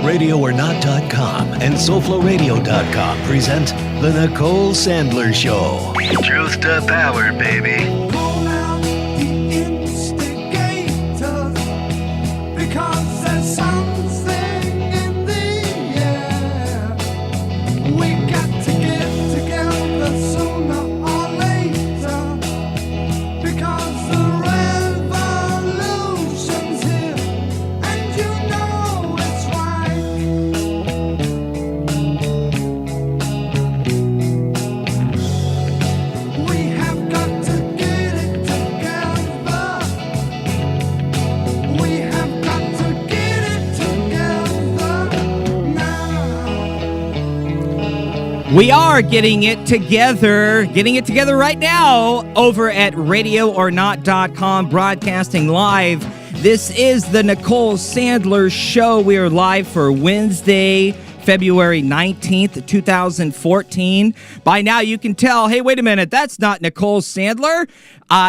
RadioOrNot.com and SoFloRadio.com present The Nicole Sandler Show. Truth to power, baby. Call out the instigators, because there's something in the air. We got to get together sooner or later, because the revolution's here, and you know it's right. We have got to get it together. We have got to get it together now. We are getting it together right now over at RadioOrNot.com, broadcasting live. This is the Nicole Sandler Show. We are live for Wednesday, February 19th, 2014. By now you can tell, hey, wait a minute, that's not Nicole Sandler.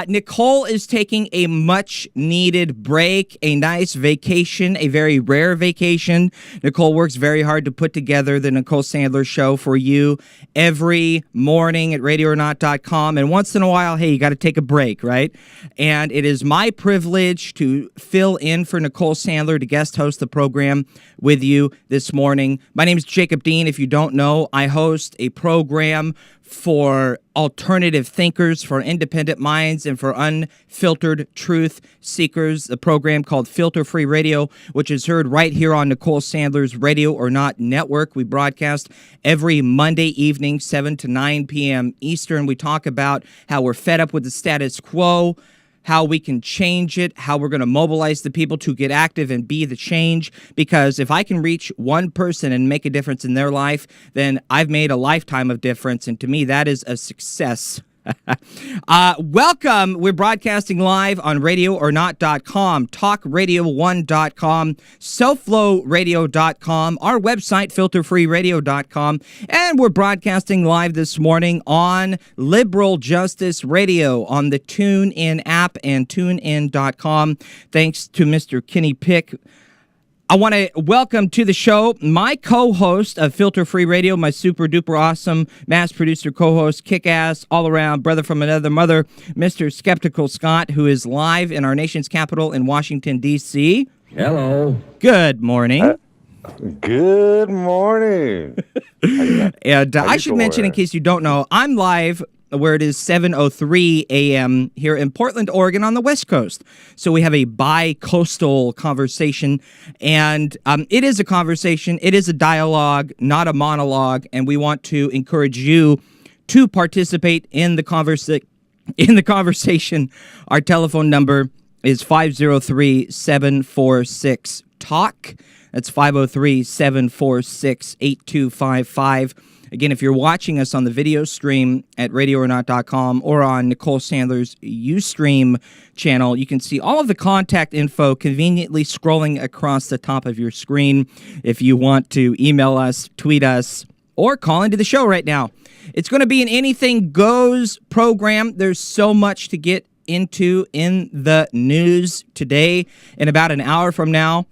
Nicole is taking a much-needed break, a nice vacation, a very rare vacation. Nicole works very hard to put together the Nicole Sandler Show for you every morning at RadioOrNot.com. And once in a while, hey, you got to take a break, right? And it is my privilege to fill in for Nicole Sandler to guest host the program with you this morning. My name is Jacob Dean. If you don't know, I host a program for alternative thinkers, for independent minds, and for unfiltered truth seekers, a program called Filter Free Radio, which is heard right here on Nicole Sandler's Radio or Not network. We broadcast every Monday evening, 7 to 9 p.m. Eastern. We talk about how we're fed up with the status quo, how we can change it, how we're going to mobilize the people to get active and be the change. Because if I can reach one person and make a difference in their life, then I've made a lifetime of difference. And to me, that is a success. Welcome. We're broadcasting live on RadioOrNot.com, TalkRadio1.com, SoFloRadio.com, our website, FilterFreeRadio.com, and we're broadcasting live this morning on Liberal Justice Radio on the TuneIn app and TuneIn.com. Thanks to Mr. Kenny Pick. I want to welcome to the show my co-host of Filter Free Radio, my super duper awesome mass producer co-host, kick-ass, all-around brother from another mother, Mr. Skeptical Scott, who is live in our nation's capital in Washington, D.C. Hello. Good morning. Good morning. And I should mention, in case you don't know, I'm live where it is 7:03 a.m. here in Portland, Oregon on the West Coast. So we have a bi-coastal conversation, and it is a conversation, it is a dialogue, not a monologue, and we want to encourage you to participate in the conversation. Our telephone number is 503-746-TALK. That's 503-746-8255. Again, if you're watching us on the video stream at RadioOrNot.com or on Nicole Sandler's Ustream channel, you can see all of the contact info conveniently scrolling across the top of your screen if you want to email us, tweet us, or call into the show right now. It's going to be an anything goes program. There's so much to get into in the news today. In about an hour from now,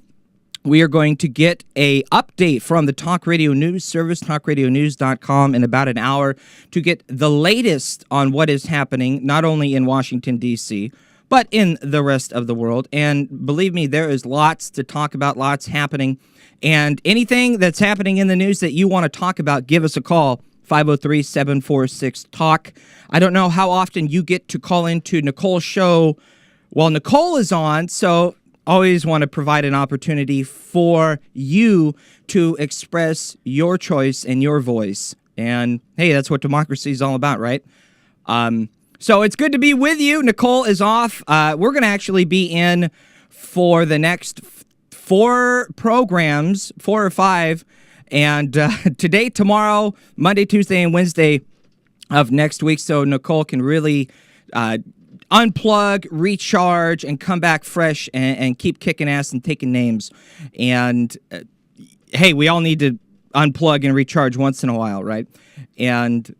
we are going to get a update from the Talk Radio News service, talkradionews.com, in about an hour to get the latest on what is happening, not only in Washington, D.C., but in the rest of the world. And believe me, there is lots to talk about, lots happening. And anything that's happening in the news that you want to talk about, give us a call, 503-746-TALK. I don't know how often you get to call into Nicole's show while Nicole is on, so always want to provide an opportunity for you to express your choice and your voice. And hey, that's what democracy is all about, right? So it's good to be with you. Nicole is off. We're going to actually be in for the next 4 programs, 4 or 5. And today, tomorrow, Monday, Tuesday, and Wednesday of next week. So Nicole can really unplug, recharge, and come back fresh and keep kicking ass and taking names. And hey, we all need to unplug and recharge once in a while, right? And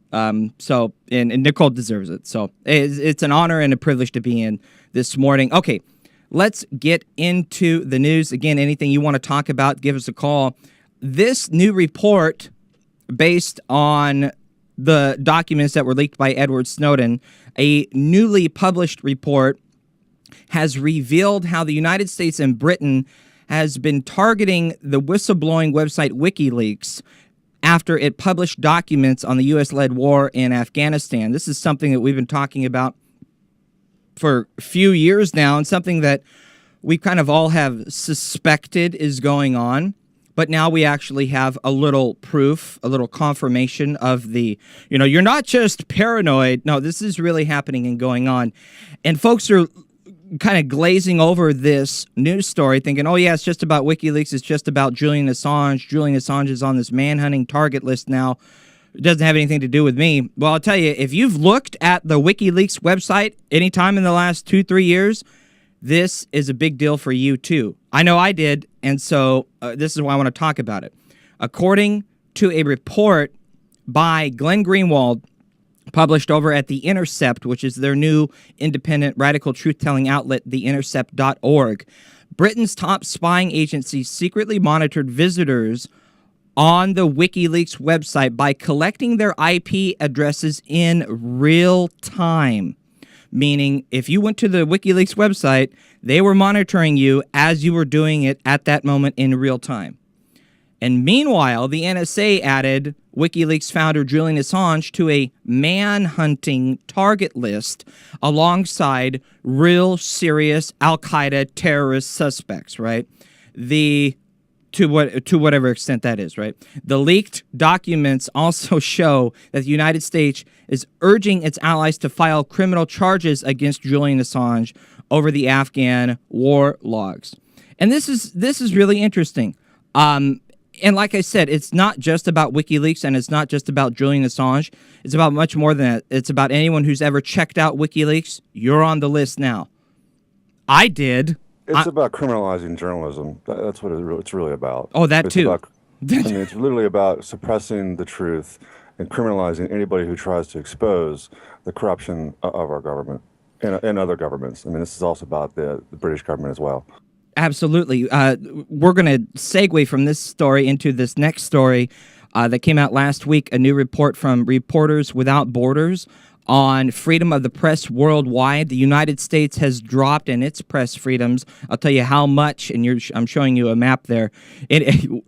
so Nicole deserves it. So it's an honor and a privilege to be in this morning. Okay, let's get into the news. Again, anything you want to talk about, give us a call. this new report, based on the documents that were leaked by Edward Snowden, a newly published report has revealed how the United States and Britain has been targeting the whistleblowing website WikiLeaks after it published documents on the U.S.-led war in Afghanistan. This is something that we've been talking about for a few years now, and something that we kind of all have suspected is going on. But now we actually have a little proof, a little confirmation of the, you're not just paranoid. No, this is really happening and going on. And folks are kind of glazing over this news story thinking, oh, yeah, it's just about WikiLeaks. It's just about Julian Assange. Julian Assange is on this manhunting target list now. It doesn't have anything to do with me. Well, I'll tell you, if you've looked at the WikiLeaks website anytime in the last 2-3 years, this is a big deal for you, too. I know I did, and so this is why I want to talk about it. According to a report by Glenn Greenwald, published over at The Intercept, which is their new independent radical truth-telling outlet, theintercept.org, Britain's top spying agency secretly monitored visitors on the WikiLeaks website by collecting their IP addresses in real time. Meaning, if you went to the WikiLeaks website, they were monitoring you as you were doing it at that moment in real time. And meanwhile, the NSA added WikiLeaks founder Julian Assange to a man-hunting target list alongside real serious Al-Qaeda terrorist suspects, right? To whatever extent that is, right? The leaked documents also show that the United States is urging its allies to file criminal charges against Julian Assange over the Afghan war logs. And this is really interesting. And like I said, it's not just about WikiLeaks and it's not just about Julian Assange. It's about much more than that. It's about anyone who's ever checked out WikiLeaks. You're on the list now. I did. It's about criminalizing journalism. That's what it's really about. Oh, that it's too. It's literally about suppressing the truth and criminalizing anybody who tries to expose the corruption of our government and other governments. I mean, this is also about the British government as well. Absolutely. We're going to segue from this story into this next story that came out last week, a new report from Reporters Without Borders on freedom of the press worldwide. The United States has dropped in its press freedoms. I'll tell you how much, and I'm showing you a map there.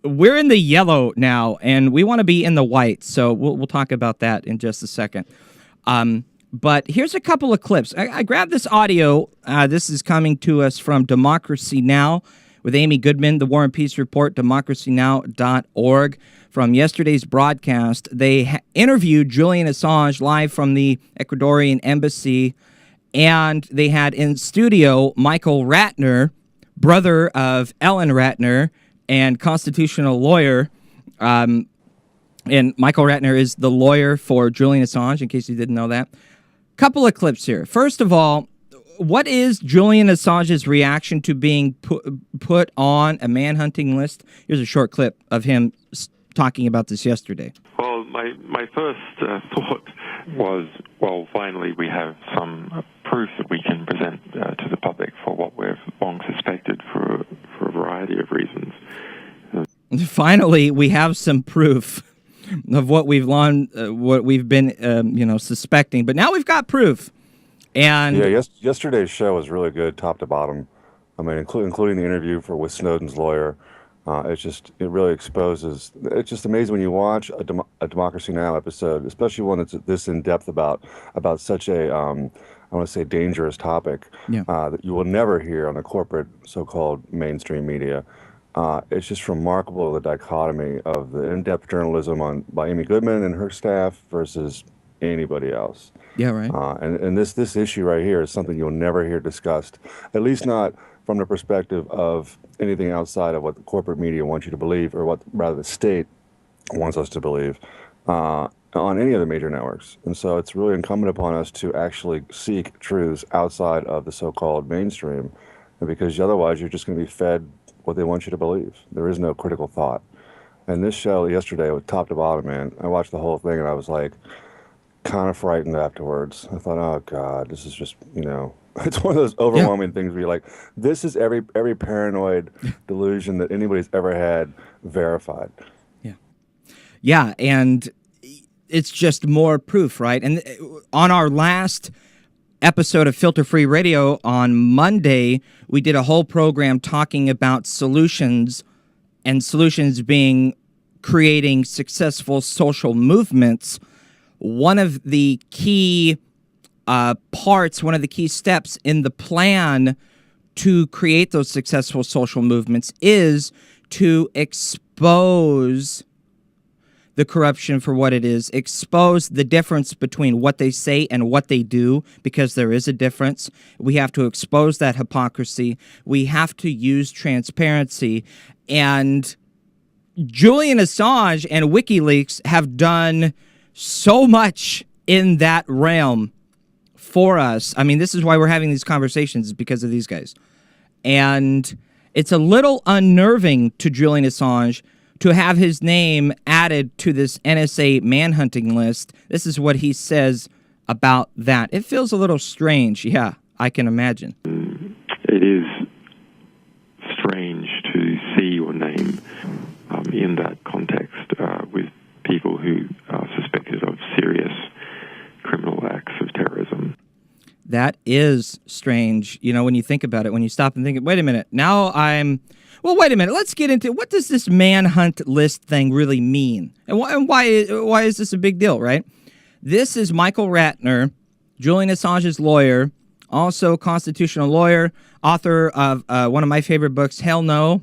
We're in the yellow now, and we want to be in the white, so we'll talk about that in just a second. But here's a couple of clips. I grabbed this audio. This is coming to us from Democracy Now! With Amy Goodman, the War and Peace Report, democracynow.org. From yesterday's broadcast, they interviewed Julian Assange live from the Ecuadorian embassy, and they had in studio Michael Ratner, brother of Ellen Ratner, and constitutional lawyer. And Michael Ratner is the lawyer for Julian Assange, in case you didn't know that. Couple of clips here. First of all, what is Julian Assange's reaction to being put on a manhunting list? Here's a short clip of him talking about this yesterday. Well, my first thought was, well, finally we have some proof that we can present to the public for what we've long suspected for a variety of reasons. Finally, we have some proof of what we've been suspecting, but now we've got proof. And yeah, yesterday's show was really good, top to bottom. I mean, including the interview with Snowden's lawyer. It really exposes. It's just amazing when you watch a Democracy Now! Episode, especially one that's this in depth about such a I want to say dangerous topic that you will never hear on the corporate so-called mainstream media. It's just remarkable, the dichotomy of the in-depth journalism by Amy Goodman and her staff versus anybody else. Yeah, right. And this issue right here is something you'll never hear discussed, at least not from the perspective of anything outside of what the corporate media wants you to believe, or what rather the state wants us to believe, on any of the major networks. And so it's really incumbent upon us to actually seek truths outside of the so-called mainstream, because otherwise you're just going to be fed what they want you to believe. There is no critical thought. And this show yesterday was top to bottom, man. I watched the whole thing and I was like, kind of frightened afterwards. I thought, oh God, this is just, it's one of those overwhelming things where you're like, this is every paranoid delusion that anybody's ever had verified. Yeah, and it's just more proof, right? And on our last episode of Filter Free Radio on Monday, we did a whole program talking about solutions, and solutions being creating successful social movements. One of the key parts, one of the key steps in the plan to create those successful social movements is to expose the corruption for what it is, expose the difference between what they say and what they do, because there is a difference. We have to expose that hypocrisy. We have to use transparency. And Julian Assange and WikiLeaks have done so much in that realm for us. I mean, this is why we're having these conversations, because of these guys. And it's a little unnerving to Julian Assange to have his name added to this NSA manhunting list. This is what he says about that. It feels a little strange. Yeah, I can imagine. It is strange to see your name in that context with people who are suspected of serious criminal acts of terrorism. That is strange, when you think about it, when you stop and think, wait a minute, wait a minute, let's get into, what does this manhunt list thing really mean? And why is this a big deal, right? This is Michael Ratner, Julian Assange's lawyer, also constitutional lawyer, author of one of my favorite books, Hell No,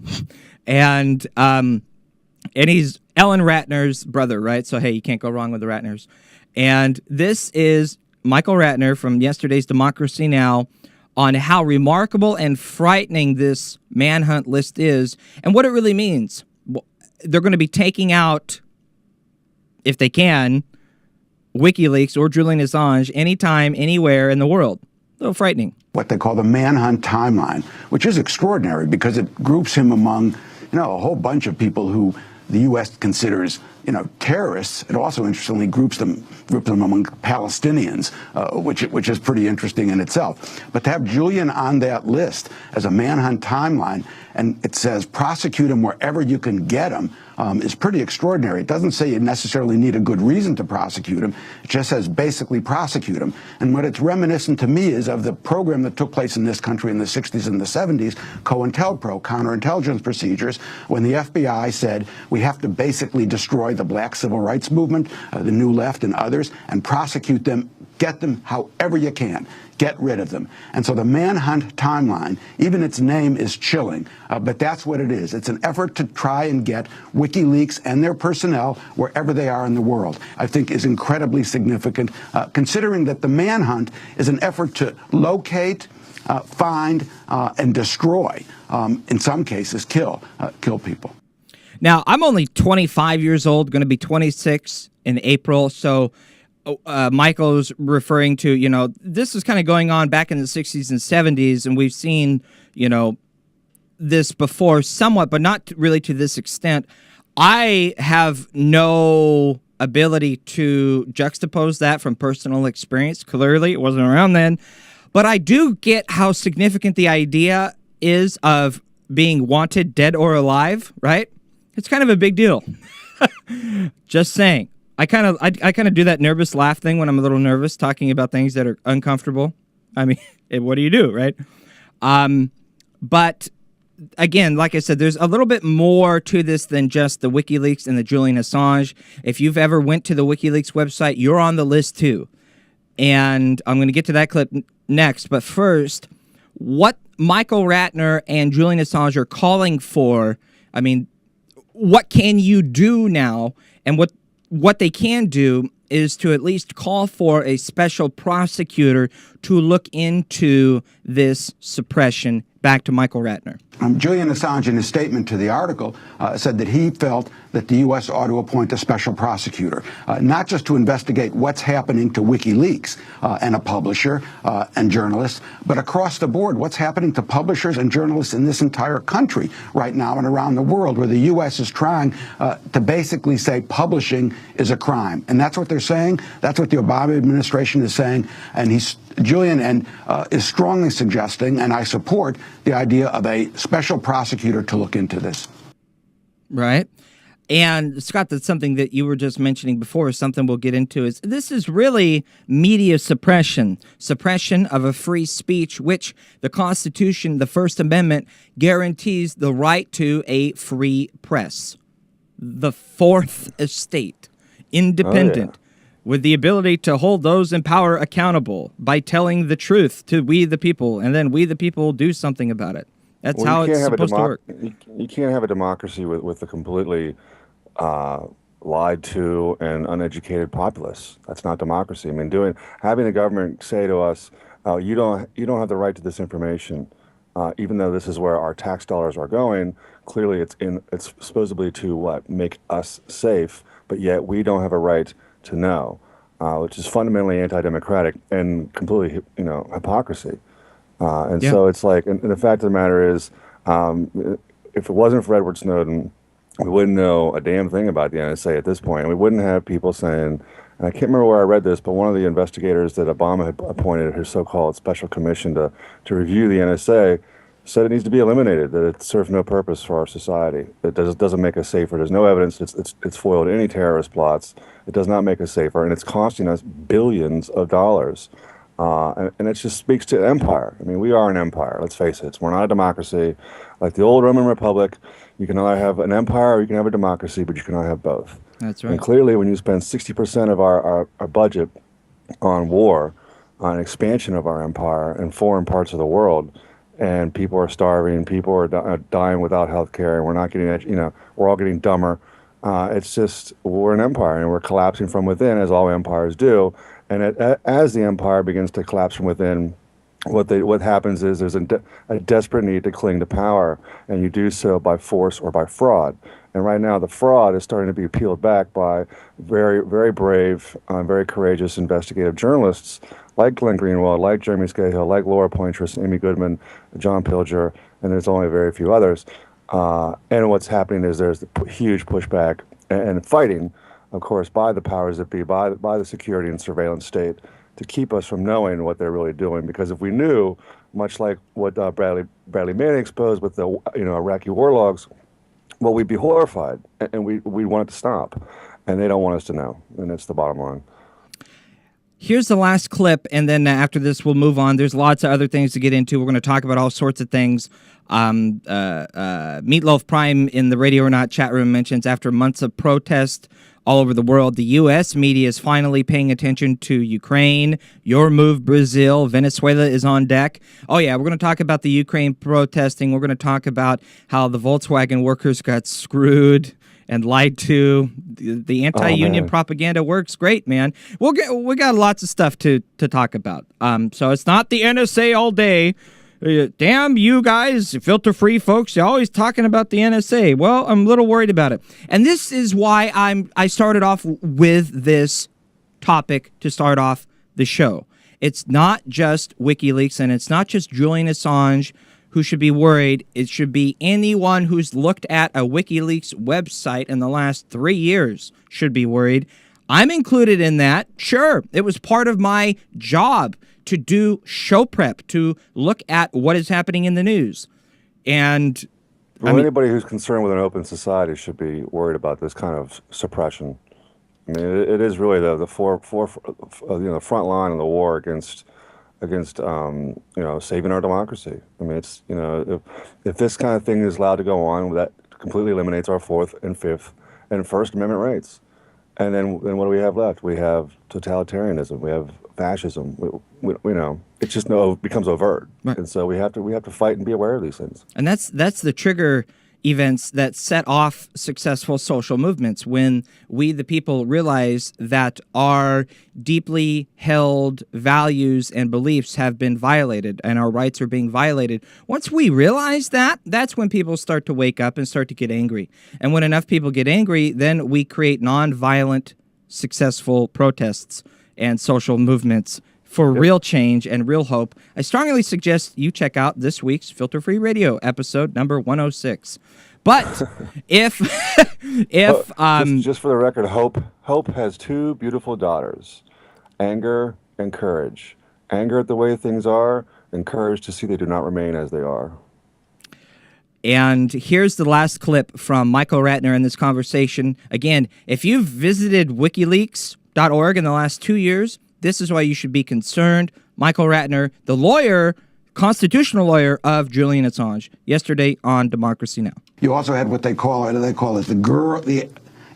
and he's Ellen Ratner's brother, right? So, hey, you can't go wrong with the Ratners. And this is Michael Ratner from yesterday's Democracy Now! On how remarkable and frightening this manhunt list is and what it really means. They're going to be taking out, if they can, WikiLeaks or Julian Assange anytime, anywhere in the world. A little frightening. What they call the manhunt timeline, which is extraordinary because it groups him among, a whole bunch of people who the U.S. considers, terrorists. It also, interestingly, groups them among Palestinians, which is pretty interesting in itself. But to have Julian on that list as a manhunt timeline, and it says prosecute him wherever you can get him, is pretty extraordinary. It doesn't say you necessarily need a good reason to prosecute him. It just says basically prosecute him. And what it's reminiscent to me is of the program that took place in this country in the 60s and the 70s, COINTELPRO, counterintelligence procedures, when the FBI said we have to basically destroy the black civil rights movement, the New Left and others, and prosecute them, get them however you can. Get rid of them. And so the manhunt timeline, even its name is chilling, but that's what it is. It's an effort to try and get WikiLeaks and their personnel wherever they are in the world. I think is incredibly significant, considering that the manhunt is an effort to locate, find, and destroy, in some cases, kill people. Now, I'm only 25 years old, going to be 26 in April, so Michael's referring to, this is kind of going on back in the 60s and 70s, and we've seen, this before somewhat, but not really to this extent. I have no ability to juxtapose that from personal experience. Clearly, it wasn't around then. But I do get how significant the idea is of being wanted, dead or alive, right? It's kind of a big deal. Just saying. I kind of do that nervous laugh thing when I'm a little nervous, talking about things that are uncomfortable. I mean, what do you do, right? But again, like I said, there's a little bit more to this than just the WikiLeaks and the Julian Assange. If you've ever went to the WikiLeaks website, you're on the list too. And I'm going to get to that clip next. But first, what Michael Ratner and Julian Assange are calling for, I mean, what can you do now? And what they can do is to at least call for a special prosecutor to look into this suppression Back to Michael Ratner. Julian Assange, in his statement to the article, said that he felt that the U.S. ought to appoint a special prosecutor, not just to investigate what's happening to WikiLeaks and a publisher and journalists, but across the board, what's happening to publishers and journalists in this entire country right now and around the world, where the U.S. is trying to basically say publishing is a crime. And that's what they're saying. That's what the Obama administration is saying. And Julian is strongly suggesting, and I support, the idea of a special prosecutor to look into this. Right. And Scott, that's something that you were just mentioning before, something we'll get into, is this is really media suppression of a free speech, which the Constitution, the First Amendment, guarantees the right to a free press. The Fourth Estate, independent, with the ability to hold those in power accountable by telling the truth to we the people, and then we the people do something about it. That's how it's supposed to work. You can't have a democracy with a completely lied to and uneducated populace. That's not democracy. I mean, having the government say to us, "Oh, you don't have the right to this information," even though this is where our tax dollars are going. Clearly, it's supposedly to make us safe, but yet we don't have a right to know, which is fundamentally anti-democratic and completely, hypocrisy. So it's like, and the fact of the matter is, if it wasn't for Edward Snowden, we wouldn't know a damn thing about the NSA at this point. And we wouldn't have people saying, and I can't remember where I read this, but one of the investigators that Obama had appointed his so-called special commission to review the NSA said it needs to be eliminated, that it serves no purpose for our society. It doesn't make us safer. There's no evidence it's foiled any terrorist plots. It does not make us safer, and it's costing us billions of dollars. And it just speaks to empire. I mean, we are an empire, let's face it. We're not a democracy. Like the old Roman Republic, you can either have an empire or you can have a democracy, but you cannot have both. That's right. And clearly, when you spend 60% of our budget on war, on expansion of our empire in foreign parts of the world, and people are starving, people are dying without health care, and we're not getting, we're all getting dumber. It's just, we're an empire, and we're collapsing from within, as all empires do. And as the empire begins to collapse from within, what happens is there's a desperate need to cling to power, and you do so by force or by fraud. And right now, the fraud is starting to be peeled back by very, very brave, very courageous investigative journalists like Glenn Greenwald, like Jeremy Scahill, like Laura Poitras, Amy Goodman, John Pilger, and there's only very few others. And what's happening is there's huge pushback and fighting, of course, by the powers that be, by the security and surveillance state, to keep us from knowing what they're really doing. Because if we knew, much like what Bradley Manning exposed with the Iraqi war logs, well, we'd be horrified, and we want it to stop. And they don't want us to know, and that's the bottom line. Here's the last clip, and then after this, we'll move on. There's lots of other things to get into. We're going to talk about all sorts of things. Meatloaf Prime in the Radio or Not chat room mentions, after months of protest all over the world, the U.S. media is finally paying attention to Ukraine. Your move, Brazil. Venezuela is on deck. Oh, yeah, we're going to talk about the Ukraine protesting. We're going to talk about how the Volkswagen workers got screwed and lied to. The anti-union propaganda works great, man. We got lots of stuff to talk about. So it's not the NSA all day. Damn you guys, filter-free folks, you're always talking about the NSA. Well, I'm a little worried about it. And this is why I started off with this topic to start off the show. It's not just WikiLeaks, and it's not just Julian Assange who should be worried. It should be anyone who's looked at a WikiLeaks website in the last 3 years should be worried. I'm included in that. Sure, it was part of my job to do show prep, to look at what is happening in the news. And anybody who's concerned with an open society should be worried about this kind of suppression. I mean, it is really the front line of the war against saving our democracy. I mean, it's if this kind of thing is allowed to go on, that completely eliminates our Fourth and Fifth and First Amendment rights. And then what do we have left? We have totalitarianism. We have fascism. It just becomes overt. Right. And so we have to fight and be aware of these things. And that's the trigger events that set off successful social movements. When we, the people, realize that our deeply held values and beliefs have been violated and our rights are being violated. Once we realize that, that's when people start to wake up and start to get angry. And when enough people get angry, then we create nonviolent, successful protests and social movements for real change and real hope. I strongly suggest you check out this week's Filter Free Radio episode number 106. But if just for the record, Hope has two beautiful daughters, anger and courage. Anger at the way things are, and courage to see they do not remain as they are. And here's the last clip from Michael Ratner in this conversation. Again, if you've visited WikiLeaks.org in the last 2 years, this is why you should be concerned. Michael Ratner, the lawyer, constitutional lawyer of Julian Assange, yesterday on Democracy Now! You also had what they call it the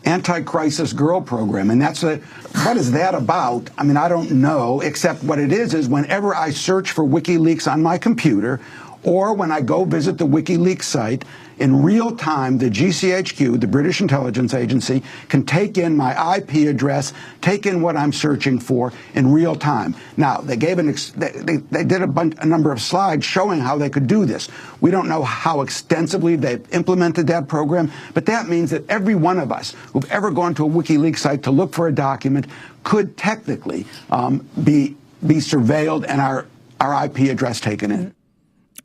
anti-crisis girl program, and what is that about? I mean, I don't know, except what it is whenever I search for WikiLeaks on my computer, or when I go visit the WikiLeaks site, in real time, the GCHQ, the British Intelligence Agency, can take in my IP address, take in what I'm searching for in real time. Now, they gave they did a number of slides showing how they could do this. We don't know how extensively they've implemented that program, but that means that every one of us who've ever gone to a WikiLeaks site to look for a document could technically be surveilled and our IP address taken in.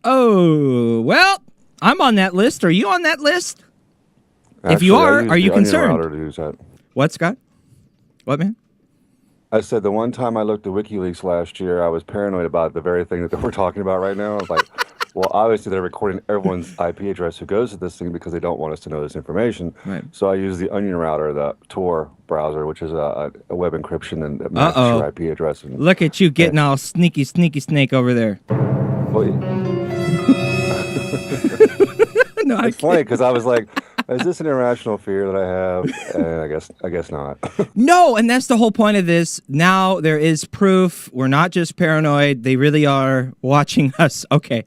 Oh, well, I'm on that list. Are you on that list? Actually, if you are you concerned? To use that. What, Scott? What, man? I said the one time I looked at WikiLeaks last year, I was paranoid about the very thing that we're talking about right now. I was like, well, obviously they're recording everyone's IP address who goes to this thing because they don't want us to know this information. Right. Mm. So I use the Onion router, the Tor browser, which is a web encryption and matches your IP address. And, look at you getting all sneaky snake over there. Well, No, it's funny because I was like, is this an irrational fear that I have? And I guess not. No, and that's the whole point of this. Now there is proof. We're not just paranoid. They really are watching us. Okay.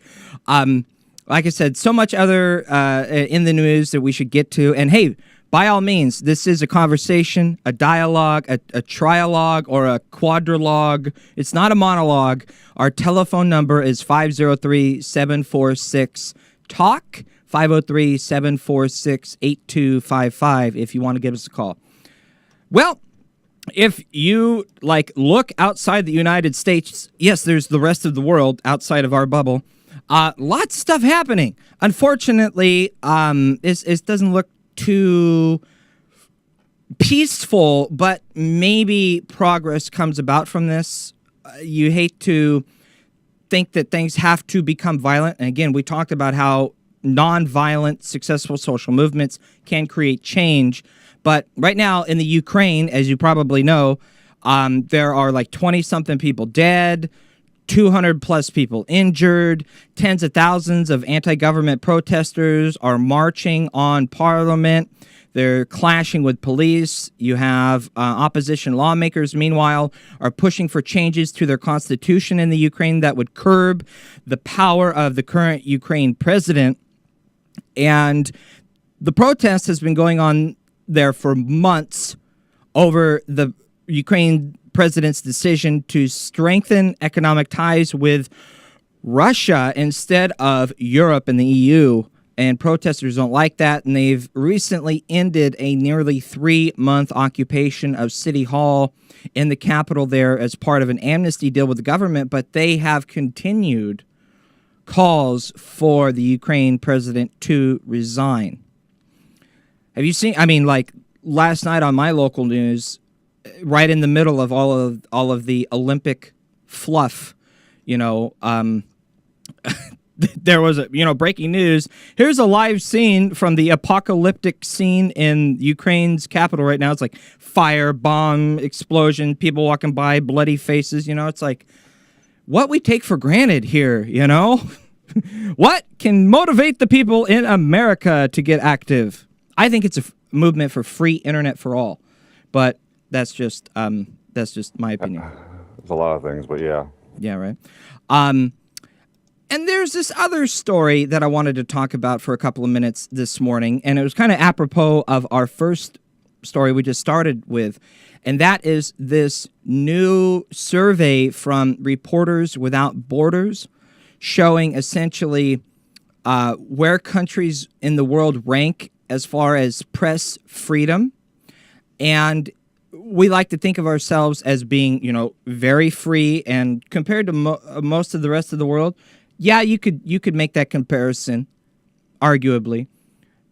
Like I said, so much other in the news that we should get to. And hey, by all means, this is a conversation, a dialogue, a trialogue, or a quadrilogue. It's not a monologue. Our telephone number is 503-746-TALK, 503-746-8255 if you want to give us a call. Well, if you look outside the United States, yes, there's the rest of the world outside of our bubble. Lots of stuff happening. Unfortunately, it doesn't look too peaceful, but maybe progress comes about from this. You hate to think that things have to become violent. And again, we talked about how nonviolent, successful social movements can create change. But right now in the Ukraine, as you probably know, there are 20-something people dead, 200 plus people injured, tens of thousands of anti-government protesters are marching on parliament. They're clashing with police. You have opposition lawmakers, meanwhile, are pushing for changes to their constitution in the Ukraine that would curb the power of the current Ukraine president. And the protest has been going on there for months over the Ukraine president's decision to strengthen economic ties with Russia instead of Europe and the EU. And protesters don't like that, and they've recently ended a nearly 3-month occupation of City Hall in the capital there as part of an amnesty deal with the government, but they have continued calls for the Ukraine president to resign. Have you seen, last night on my local news, right in the middle of all of the Olympic fluff, there was breaking news. Here's a live scene from the apocalyptic scene in Ukraine's capital right now. It's like fire, bomb, explosion, people walking by, bloody faces. It's like what we take for granted here. What can motivate the people in America to get active? I think it's a movement for free internet for all, but that's just my opinion. There's a lot of things, but yeah. Yeah, right. And there's this other story that I wanted to talk about for a couple of minutes this morning, and it was kind of apropos of our first story we just started with, and that is this new survey from Reporters Without Borders showing essentially where countries in the world rank as far as press freedom. And we like to think of ourselves as being, very free, and compared to most of the rest of the world, yeah, you could make that comparison, arguably.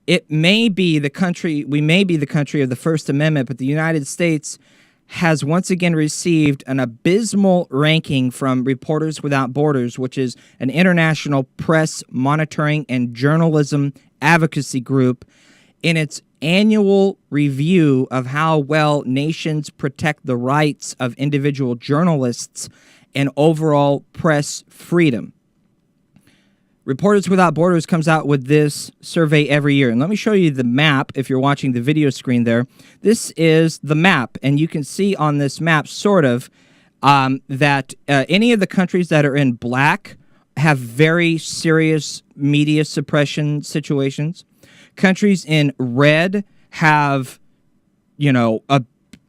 It may be the country, we may be the country of the First Amendment, but the United States has once again received an abysmal ranking from Reporters Without Borders, which is an international press monitoring and journalism advocacy group, in its annual review of how well nations protect the rights of individual journalists and overall press freedom. Reporters Without Borders comes out with this survey every year. And let me show you the map if you're watching the video screen there. This is the map, and you can see on this map, sort of, that any of the countries that are in black have very serious media suppression situations. Countries in red have,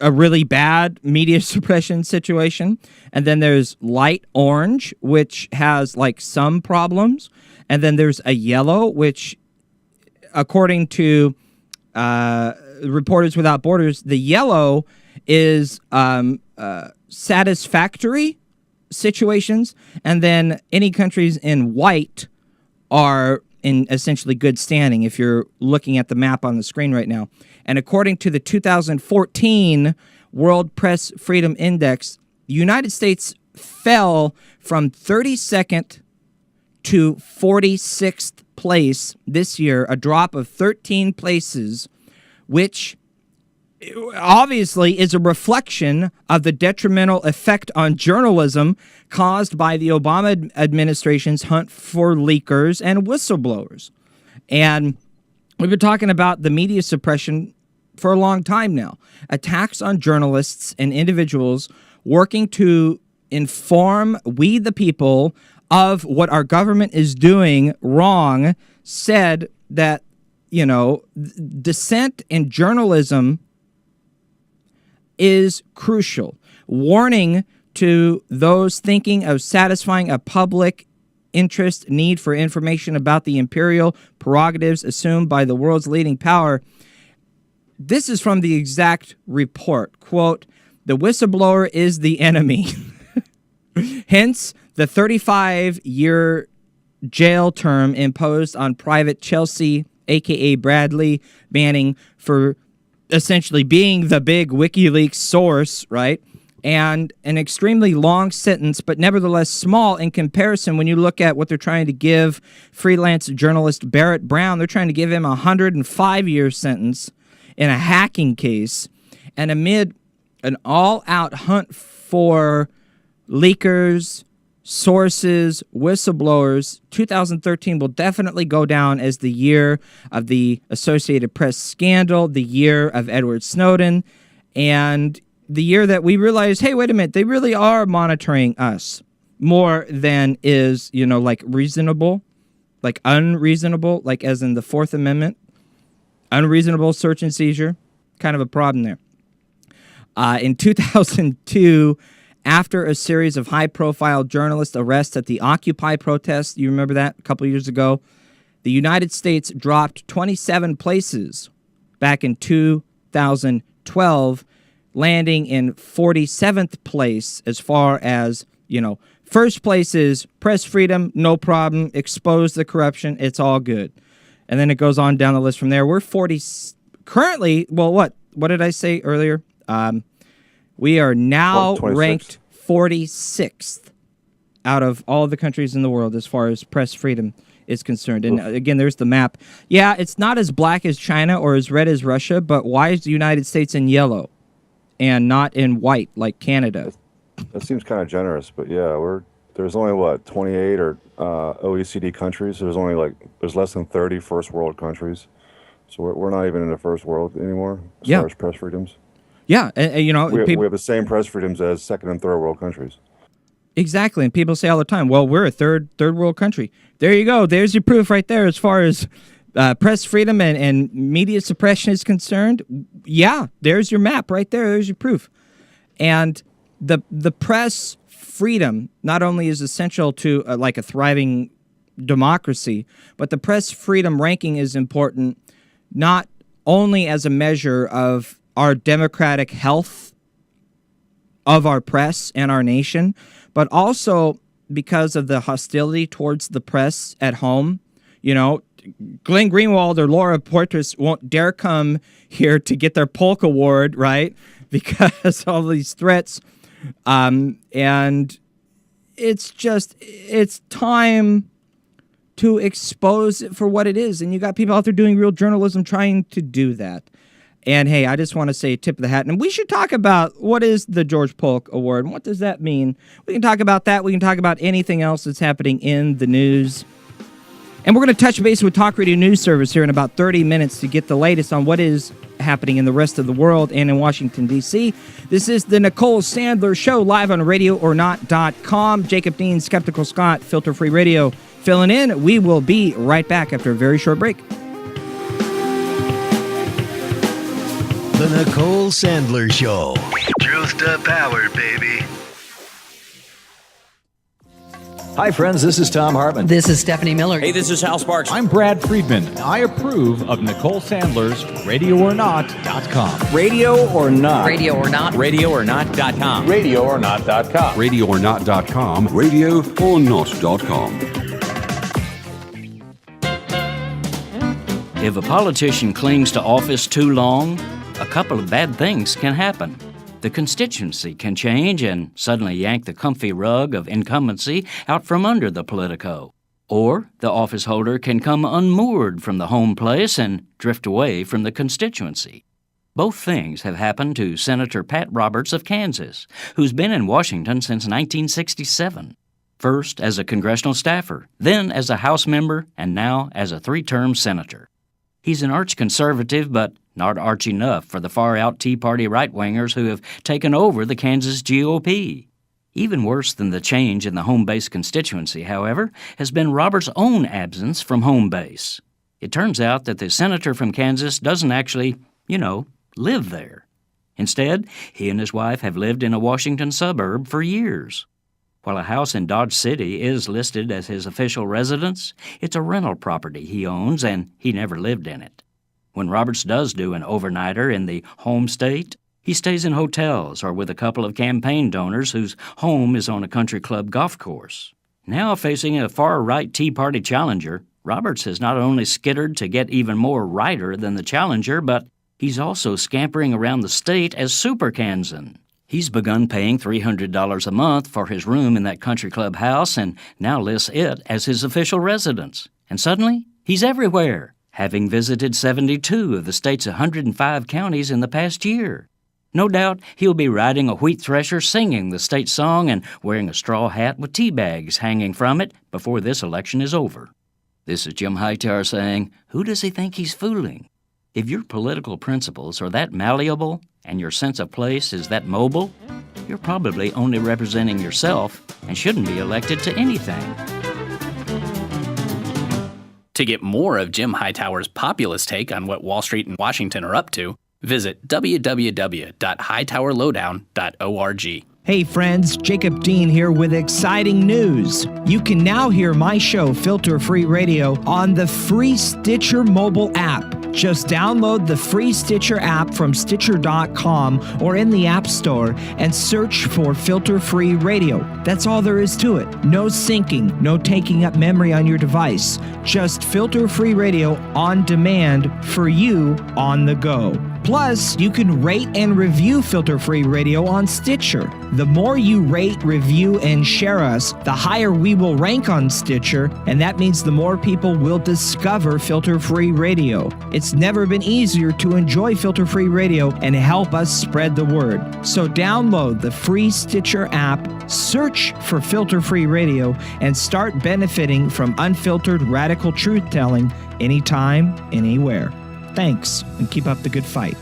a really bad media suppression situation. And then there's light orange, which has some problems. And then there's a yellow, which, according to Reporters Without Borders, the yellow is satisfactory situations. And then any countries in white are in essentially good standing, if you're looking at the map on the screen right now. And according to the 2014 World Press Freedom Index, the United States fell from 32nd to 46th place this year, a drop of 13 places, which obviously is a reflection of the detrimental effect on journalism caused by the Obama administration's hunt for leakers and whistleblowers. And we've been talking about the media suppression for a long time now. Attacks on journalists and individuals working to inform we the people of what our government is doing wrong, said that, dissent in journalism is crucial. Warning to those thinking of satisfying a public interest need for information about the imperial prerogatives assumed by the world's leading power. This is from the exact report. Quote, "The whistleblower is the enemy." Hence, the 35-year jail term imposed on Private Chelsea, a.k.a. Bradley Manning, for essentially being the big WikiLeaks source, right? And an extremely long sentence, but nevertheless small in comparison when you look at what they're trying to give freelance journalist Barrett Brown. They're trying to give him a 105-year sentence in a hacking case. And amid an all-out hunt for leakers, sources, whistleblowers, 2013 will definitely go down as the year of the Associated Press scandal, the year of Edward Snowden, and the year that we realized, hey, wait a minute, they really are monitoring us more than is, reasonable, unreasonable, as in the Fourth Amendment, unreasonable search and seizure, kind of a problem there. In 2002, after a series of high-profile journalist arrests at the Occupy protests, you remember that a couple years ago, the United States dropped 27 places back in 2012, landing in 47th place as far as, first place is press freedom, no problem, expose the corruption, it's all good. And then it goes on down the list from there. We're currently, what did I say earlier? We are now ranked 46th out of all the countries in the world as far as press freedom is concerned. And again, there's the map. Yeah, it's not as black as China or as red as Russia, but why is the United States in yellow and not in white like Canada? That seems kind of generous, but yeah, there's only 28 or OECD countries. There's less than 30 first world countries. So we're not even in the first world anymore as far as press freedoms. Yeah, we have the same press freedoms as second and third world countries. Exactly. And people say all the time, well, we're a third world country. There you go. There's your proof right there as far as press freedom and media suppression is concerned. Yeah, there's your map right there. There's your proof. And the press freedom not only is essential to like a thriving democracy, but the press freedom ranking is important not only as a measure of our democratic health of our press and our nation, but also because of the hostility towards the press at home. You know, Glenn Greenwald or Laura Poitras won't dare come here to get their Polk Award, right? Because all these threats. And it's time to expose it for what it is. And you got people out there doing real journalism trying to do that. And hey, I just want to say tip of the hat. And we should talk about what is the George Polk Award and what does that mean? We can talk about that. We can talk about anything else that's happening in the news. And we're going to touch base with Talk Radio News Service here in about 30 minutes to get the latest on what is happening in the rest of the world and in Washington, D.C. This is the Nicole Sandler Show live on RadioOrNot.com. Jacob Dean, Skeptical Scott, Filter Free Radio filling in. We will be right back after a very short break. The Nicole Sandler Show. Truth to power, baby. Hi, friends. This is Tom Hartman. This is Stephanie Miller. Hey, this is Hal Sparks. I'm Brad Friedman. I approve of Nicole Sandler's RadioOrNot.com. Radio or Not. Radio or Not. RadioOrNot.com. RadioOrNot.com. RadioOrNot.com. RadioOrNot.com. If a politician clings to office too long, a couple of bad things can happen. The constituency can change and suddenly yank the comfy rug of incumbency out from under the politico. Or the office holder can come unmoored from the home place and drift away from the constituency. Both things have happened to Senator Pat Roberts of Kansas, who's been in Washington since 1967. First as a congressional staffer, then as a House member, and now as a 3-term senator. He's an arch-conservative, but not arch enough for the far-out Tea Party right-wingers who have taken over the Kansas GOP. Even worse than the change in the home base constituency, however, has been Roberts' own absence from home base. It turns out that the senator from Kansas doesn't actually, live there. Instead, he and his wife have lived in a Washington suburb for years. While a house in Dodge City is listed as his official residence, it's a rental property he owns and he never lived in it. When Roberts does do an overnighter in the home state, he stays in hotels or with a couple of campaign donors whose home is on a country club golf course. Now facing a far-right Tea Party challenger, Roberts has not only skittered to get even more righter than the challenger, but he's also scampering around the state as Super Kansan. He's begun paying $300 a month for his room in that country club house and now lists it as his official residence. And suddenly, he's everywhere, having visited 72 of the state's 105 counties in the past year. No doubt he'll be riding a wheat thresher singing the state song and wearing a straw hat with tea bags hanging from it before this election is over. This is Jim Hightower saying, who does he think he's fooling? If your political principles are that malleable and your sense of place is that mobile, you're probably only representing yourself and shouldn't be elected to anything. To get more of Jim Hightower's populist take on what Wall Street and Washington are up to, visit www.hightowerlowdown.org. Hey friends, Jacob Dean here with exciting news. You can now hear my show, Filter Free Radio, on the free Stitcher mobile app. Just download the free Stitcher app from Stitcher.com or in the App Store and search for Filter Free Radio. That's all there is to it. No syncing, no taking up memory on your device. Just Filter Free Radio on demand for you on the go. Plus, you can rate and review Filter Free Radio on Stitcher. The more you rate, review, and share us, the higher we will rank on Stitcher, and that means the more people will discover Filter Free Radio. It's never been easier to enjoy Filter Free Radio and help us spread the word. So download the free Stitcher app, search for Filter Free Radio, and start benefiting from unfiltered radical truth-telling anytime, anywhere. Thanks, and keep up the good fight.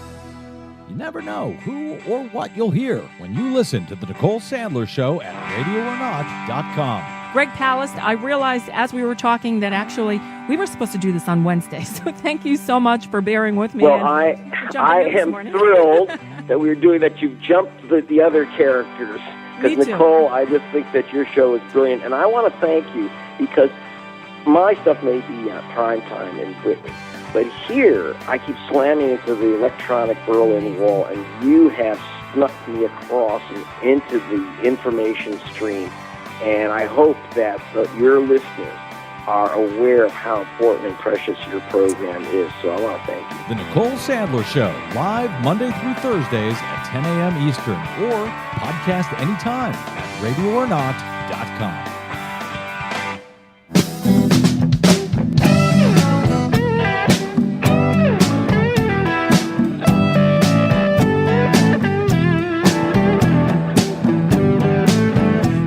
You never know who or what you'll hear when you listen to The Nicole Sandler Show at RadioOrNot.com. Greg Palast, I realized as we were talking that actually we were supposed to do this on Wednesday, so thank you so much for bearing with me. Well, I am thrilled that we're doing that. You've jumped the other characters. Because, Nicole, I just think that your show is brilliant, and I want to thank you because my stuff may be prime time in Britain, but here I keep slamming into the electronic Berlin Wall, and you have snuck me across and into the information stream. And I hope that your listeners are aware of how important and precious your program is. So I want to thank you. The Nicole Sandler Show, live Monday through Thursdays at 10 a.m. Eastern, or podcast anytime at RadioOrNot.com.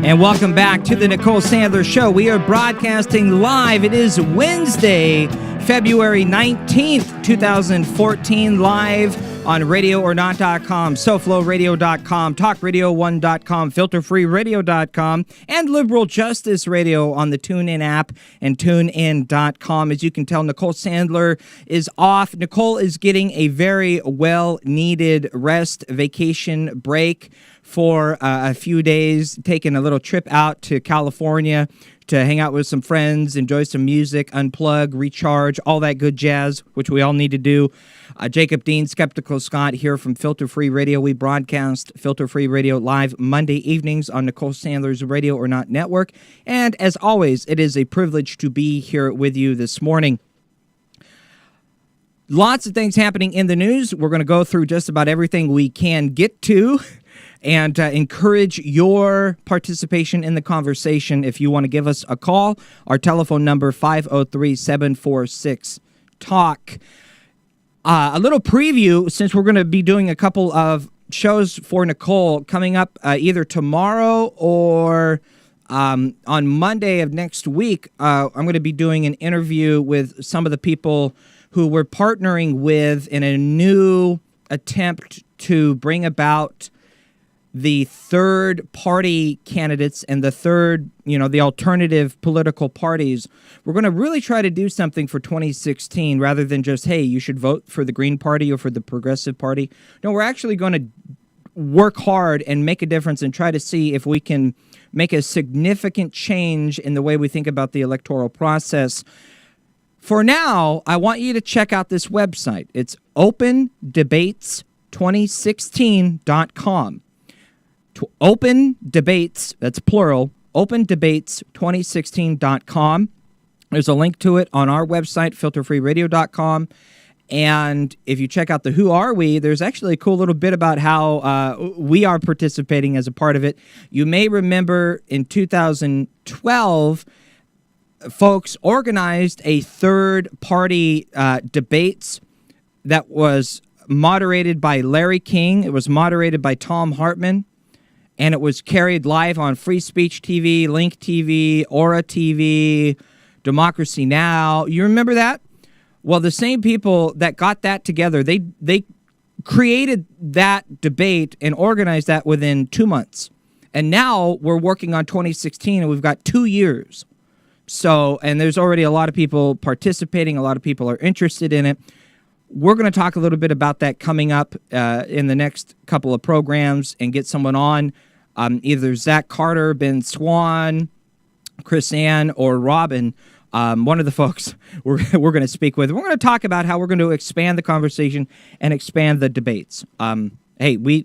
And welcome back to the Nicole Sandler Show. We are broadcasting live. It is Wednesday, February 19th, 2014, live on RadioOrNot.com, SoFloRadio.com, TalkRadio1.com, FilterFreeRadio.com, and Liberal Justice Radio on the TuneIn app and TuneIn.com. As you can tell, Nicole Sandler is off. Nicole is getting a very well-needed rest, vacation break for a few days, taking a little trip out to California to hang out with some friends, enjoy some music, unplug, recharge, all that good jazz, which we all need to do. Jacob Dean, Skeptical Scott here from Filter Free Radio. We broadcast Filter Free Radio live Monday evenings on Nicole Sandler's Radio or Not Network. And as always, it is a privilege to be here with you this morning. Lots of things happening in the news. We're going to go through just about everything we can get to and encourage your participation in the conversation. If you want to give us a call, our telephone number, 503-746-TALK. A little preview, since we're going to be doing a couple of shows for Nicole coming up either tomorrow or on Monday of next week. I'm going to be doing an interview with some of the people who we're partnering with in a new attempt to bring about the third party candidates and the third, the alternative political parties. We're going to really try to do something for 2016 rather than just, hey, you should vote for the Green Party or for the Progressive Party. No, we're actually going to work hard and make a difference and try to see if we can make a significant change in the way we think about the electoral process. For now, I want you to check out this website. It's opendebates2016.com. Open Debates, that's plural, opendebates2016.com. There's a link to it on our website, filterfreeradio.com. And if you check out the Who Are We, there's actually a cool little bit about how we are participating as a part of it. You may remember in 2012, folks organized a third-party debates that was moderated by Larry King. It was moderated by Tom Hartman. And it was carried live on Free Speech TV, Link TV, Aura TV, Democracy Now! You remember that? Well, the same people that got that together, they created that debate and organized that within 2 months. And now we're working on 2016, and we've got 2 years. So, and there's already a lot of people participating. A lot of people are interested in it. We're going to talk a little bit about that coming up in the next couple of programs and get someone on, either Zach Carter, Ben Swan, Chris Ann, or Robin. One of the folks we're going to speak with. We're going to talk about how we're going to expand the conversation and expand the debates. Hey,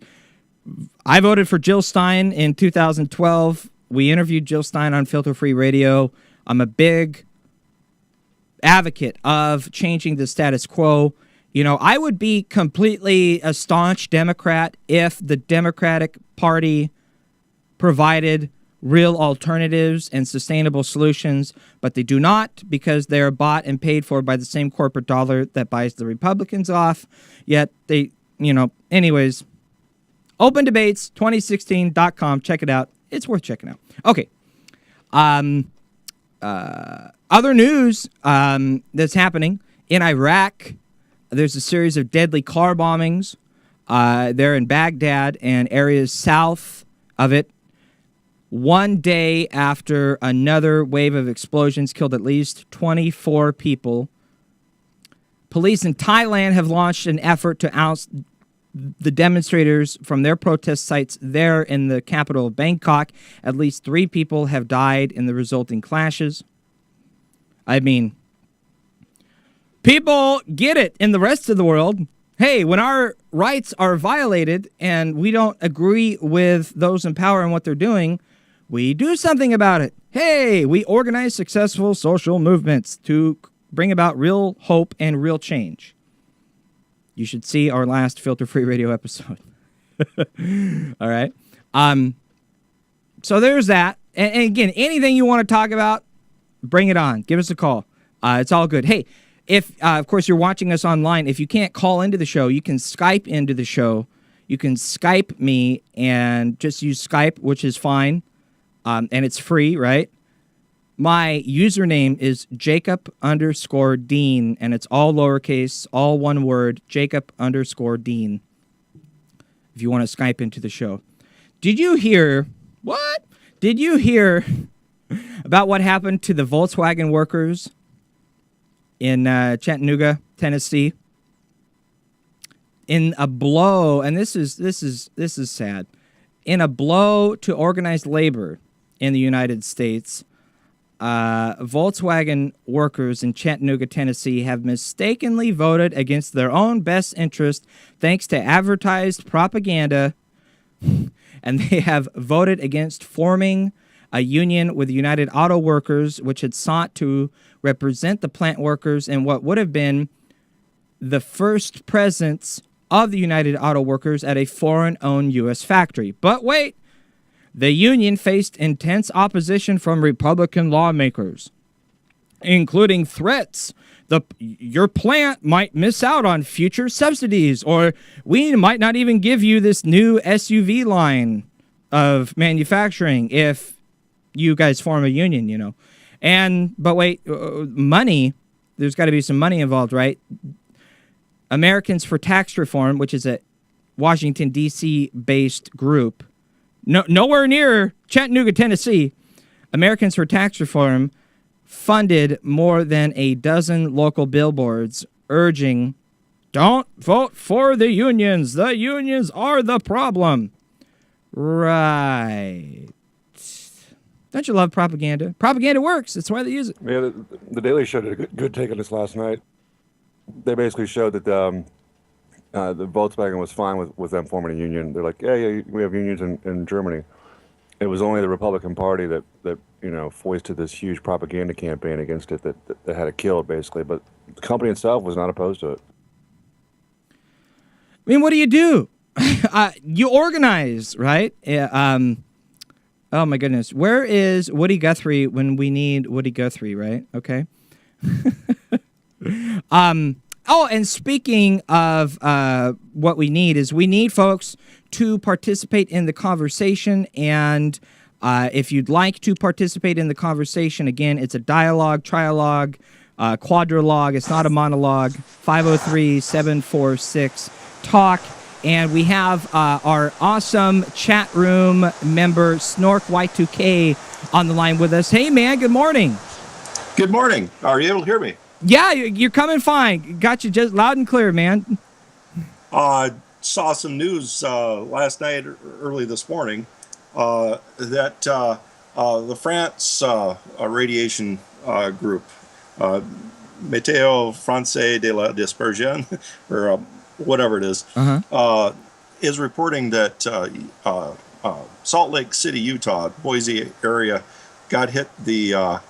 I voted for Jill Stein in 2012. We interviewed Jill Stein on Filter Free Radio. I'm a big advocate of changing the status quo. I would be completely a staunch Democrat if the Democratic Party provided real alternatives and sustainable solutions, but they do not, because they are bought and paid for by the same corporate dollar that buys the Republicans off. Yet they, anyways, opendebates2016.com. Check it out. It's worth checking out. Okay. Other news that's happening in Iraq. There's a series of deadly car bombings. They're in Baghdad and areas south of it. One day after another wave of explosions killed at least 24 people. Police in Thailand have launched an effort to oust the demonstrators from their protest sites there in the capital of Bangkok. At least 3 people have died in the resulting clashes. I mean, people get it in the rest of the world. Hey, when our rights are violated and we don't agree with those in power and what they're doing, we do something about it. Hey, we organize successful social movements to bring about real hope and real change. You should see our last Filter Free Radio episode. All right. So there's that. And again, anything you want to talk about, bring it on. Give us a call. It's all good. Hey, if, of course, you're watching us online, if you can't call into the show, you can Skype into the show. You can Skype me and just use Skype, which is fine. And it's free, right? My username is Jacob_Dean, and it's all lowercase, all one word, Jacob_Dean, if you want to Skype into the show. Did you hear, what? Did you hear about what happened to the Volkswagen workers in Chattanooga, Tennessee? In a blow, and this is sad, in a blow to organized labor in the United States, Volkswagen workers in Chattanooga, Tennessee have mistakenly voted against their own best interest thanks to advertised propaganda, and they have voted against forming a union with the United Auto Workers, which had sought to represent the plant workers in what would have been the first presence of the United Auto Workers at a foreign-owned U.S. factory. But wait! The union faced intense opposition from Republican lawmakers, including threats. Your plant might miss out on future subsidies, or we might not even give you this new SUV line of manufacturing if you guys form a union, you know. But wait, money, there's got to be some money involved, right? Americans for Tax Reform, which is a Washington, D.C. based group, nowhere near Chattanooga, Tennessee. Americans for Tax Reform funded more than a dozen local billboards urging, don't vote for the unions. The unions are the problem. Right. Don't you love propaganda? Propaganda works. That's why they use it. Yeah, the Daily Show did a good take on this last night. They basically showed that the Volkswagen was fine with them forming a union. They're like, yeah, we have unions in Germany. It was only the Republican Party that foisted this huge propaganda campaign against it that had it killed, basically. But the company itself was not opposed to it. I mean, what do? You organize, right? Oh, my goodness. Where is Woody Guthrie when we need Woody Guthrie, right? Okay. And speaking of what we need folks to participate in the conversation. And if you'd like to participate in the conversation, again, it's a dialogue, trialogue, quadrilogue. It's not a monologue. 503-746-TALK. And we have our awesome chat room member, Snork Y2K, on the line with us. Hey, man, good morning. Good morning. Are you able to hear me? Yeah, you're coming fine. Got you just loud and clear, man. Saw some news last night, early this morning, that the France radiation group, Météo Français de la Dispersion, or whatever it is, is reporting that Salt Lake City, Utah, Boise area, got hit the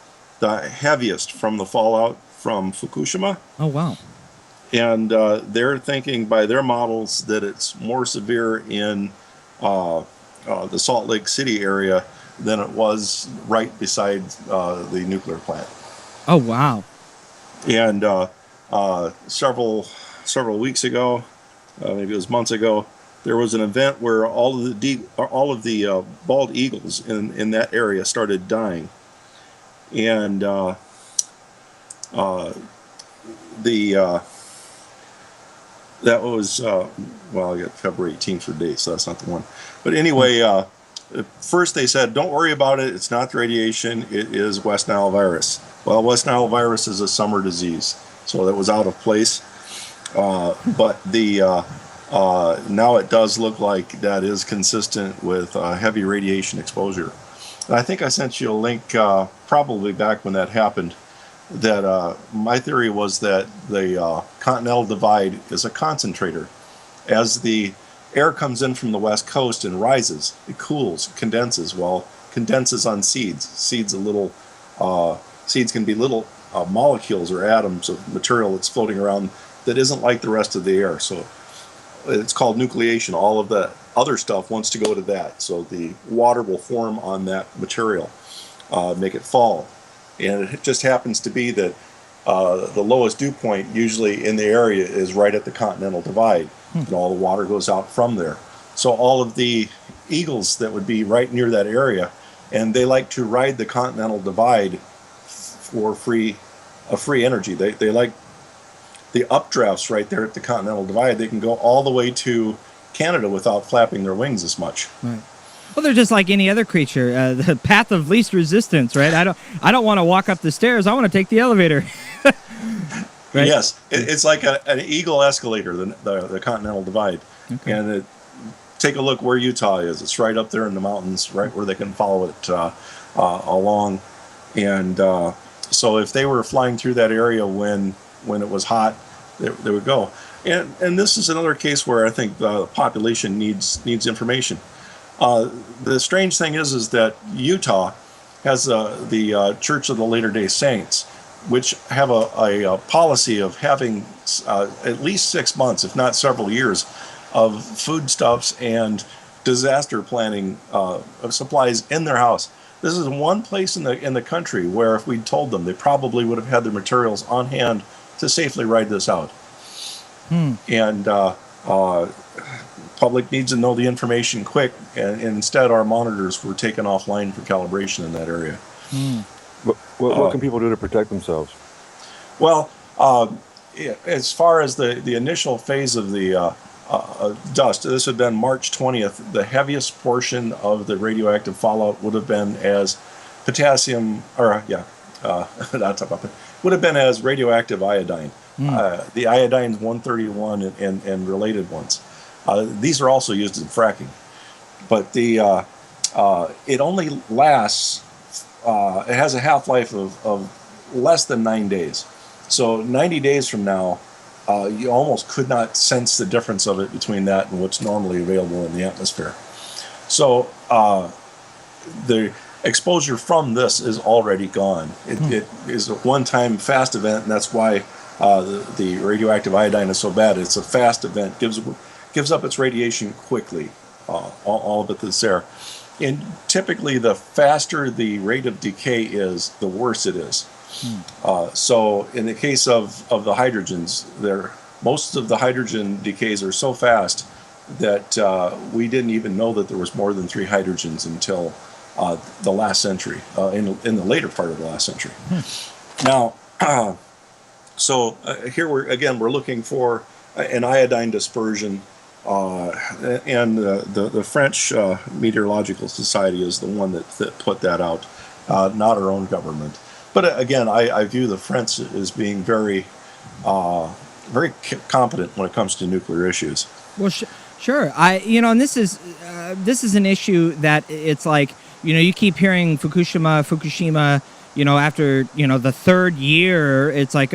heaviest from the fallout from Fukushima. Oh, wow. And they're thinking by their models that it's more severe in the Salt Lake City area than it was right beside the nuclear plant. Oh, wow. And several weeks ago, maybe it was months ago, there was an event where all of the bald eagles in that area started dying. And That was, well, I got February 18th for date, so that's not the one. But anyway, first they said, don't worry about it. It's not the radiation. It is West Nile virus. Well, West Nile virus is a summer disease, so that was out of place. But now it does look like that is consistent with heavy radiation exposure. And I think I sent you a link probably back when that happened, that my theory was that the continental divide is a concentrator. As the air comes in from the west coast and rises, it cools, condenses. Well, condenses on seeds. Seeds can be little molecules or atoms of material that's floating around that isn't like the rest of the air. So it's called nucleation. All of the other stuff wants to go to that. So the water will form on that material, make it fall. And it just happens to be that the lowest dew point usually in the area is right at the continental divide, and all the water goes out from there. So all of the eagles that would be right near that area, and they like to ride the continental divide for free energy. They like the updrafts right there at the continental divide. They can go all the way to Canada without flapping their wings as much. Right. Well, they're just like any other creature, the path of least resistance, right? I don't want to walk up the stairs. I want to take the elevator. Right? Yes, it's like an eagle escalator, the continental divide. Okay. And take a look where Utah is. It's right up there in the mountains, right where they can follow it along. And so if they were flying through that area when it was hot, they would go. And this is another case where I think the population needs information. The strange thing is that Utah has the Church of the Latter-day Saints, which have a policy of having at least 6 months, if not several years, of foodstuffs and disaster planning of supplies in their house. This is one place in the country where if we'd told them, they probably would have had their materials on hand to safely ride this out. And public needs to know the information quick, and instead our monitors were taken offline for calibration in that area. What can people do to protect themselves? Well, as far as the initial phase of the dust, this had been March 20th, the heaviest portion of the radioactive fallout would have been as potassium, or would have been as radioactive iodine. The iodine's 131 and related ones. These are also used in fracking, but it only lasts. It has a half-life of less than 9 days. So 90 days from now, you almost could not sense the difference of it between that and what's normally available in the atmosphere. So the exposure from this is already gone. It is a one-time fast event, and that's why the radioactive iodine is so bad. It's a fast event, gives up its radiation quickly, all of it that's there. And typically, the faster the rate of decay is, the worse it is. So in the case of the hydrogens, most of the hydrogen decays are so fast that we didn't even know that there was more than 3 hydrogens until the last century, in the later part of the last century. Now, so here we're looking for an iodine dispersion, and the French Meteorological Society is the one that put that out, not our own government. But again, I view the French as being very competent when it comes to nuclear issues. Well, sure. And this is an issue that it's like, you keep hearing Fukushima, after, the third year, it's like,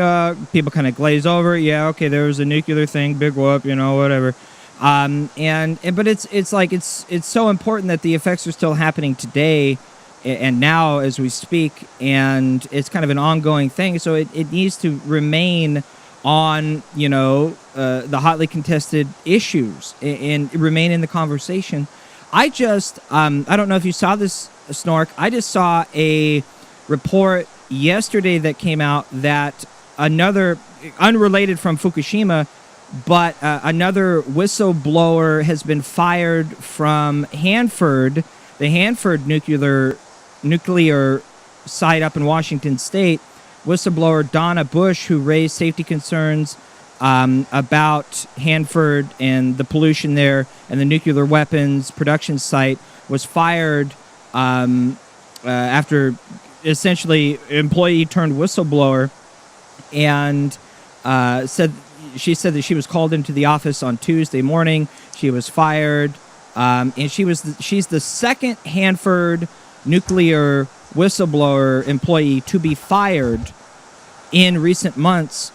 people kind of glaze over. Yeah, okay, there was a nuclear thing, big whoop, whatever. But it's like, it's so important that the effects are still happening today and now as we speak, and it's kind of an ongoing thing. So it needs to remain on, the hotly contested issues and remain in the conversation. I don't know if you saw this, Snork. I just saw a report yesterday that came out that another, unrelated from Fukushima, but another whistleblower has been fired from Hanford, the Hanford nuclear site up in Washington State. Whistleblower Donna Bush, who raised safety concerns about Hanford and the pollution there and the nuclear weapons production site was fired after essentially employee turned whistleblower, and she said that she was called into the office on Tuesday morning. She was fired, and she's the second Hanford nuclear whistleblower employee to be fired in recent months.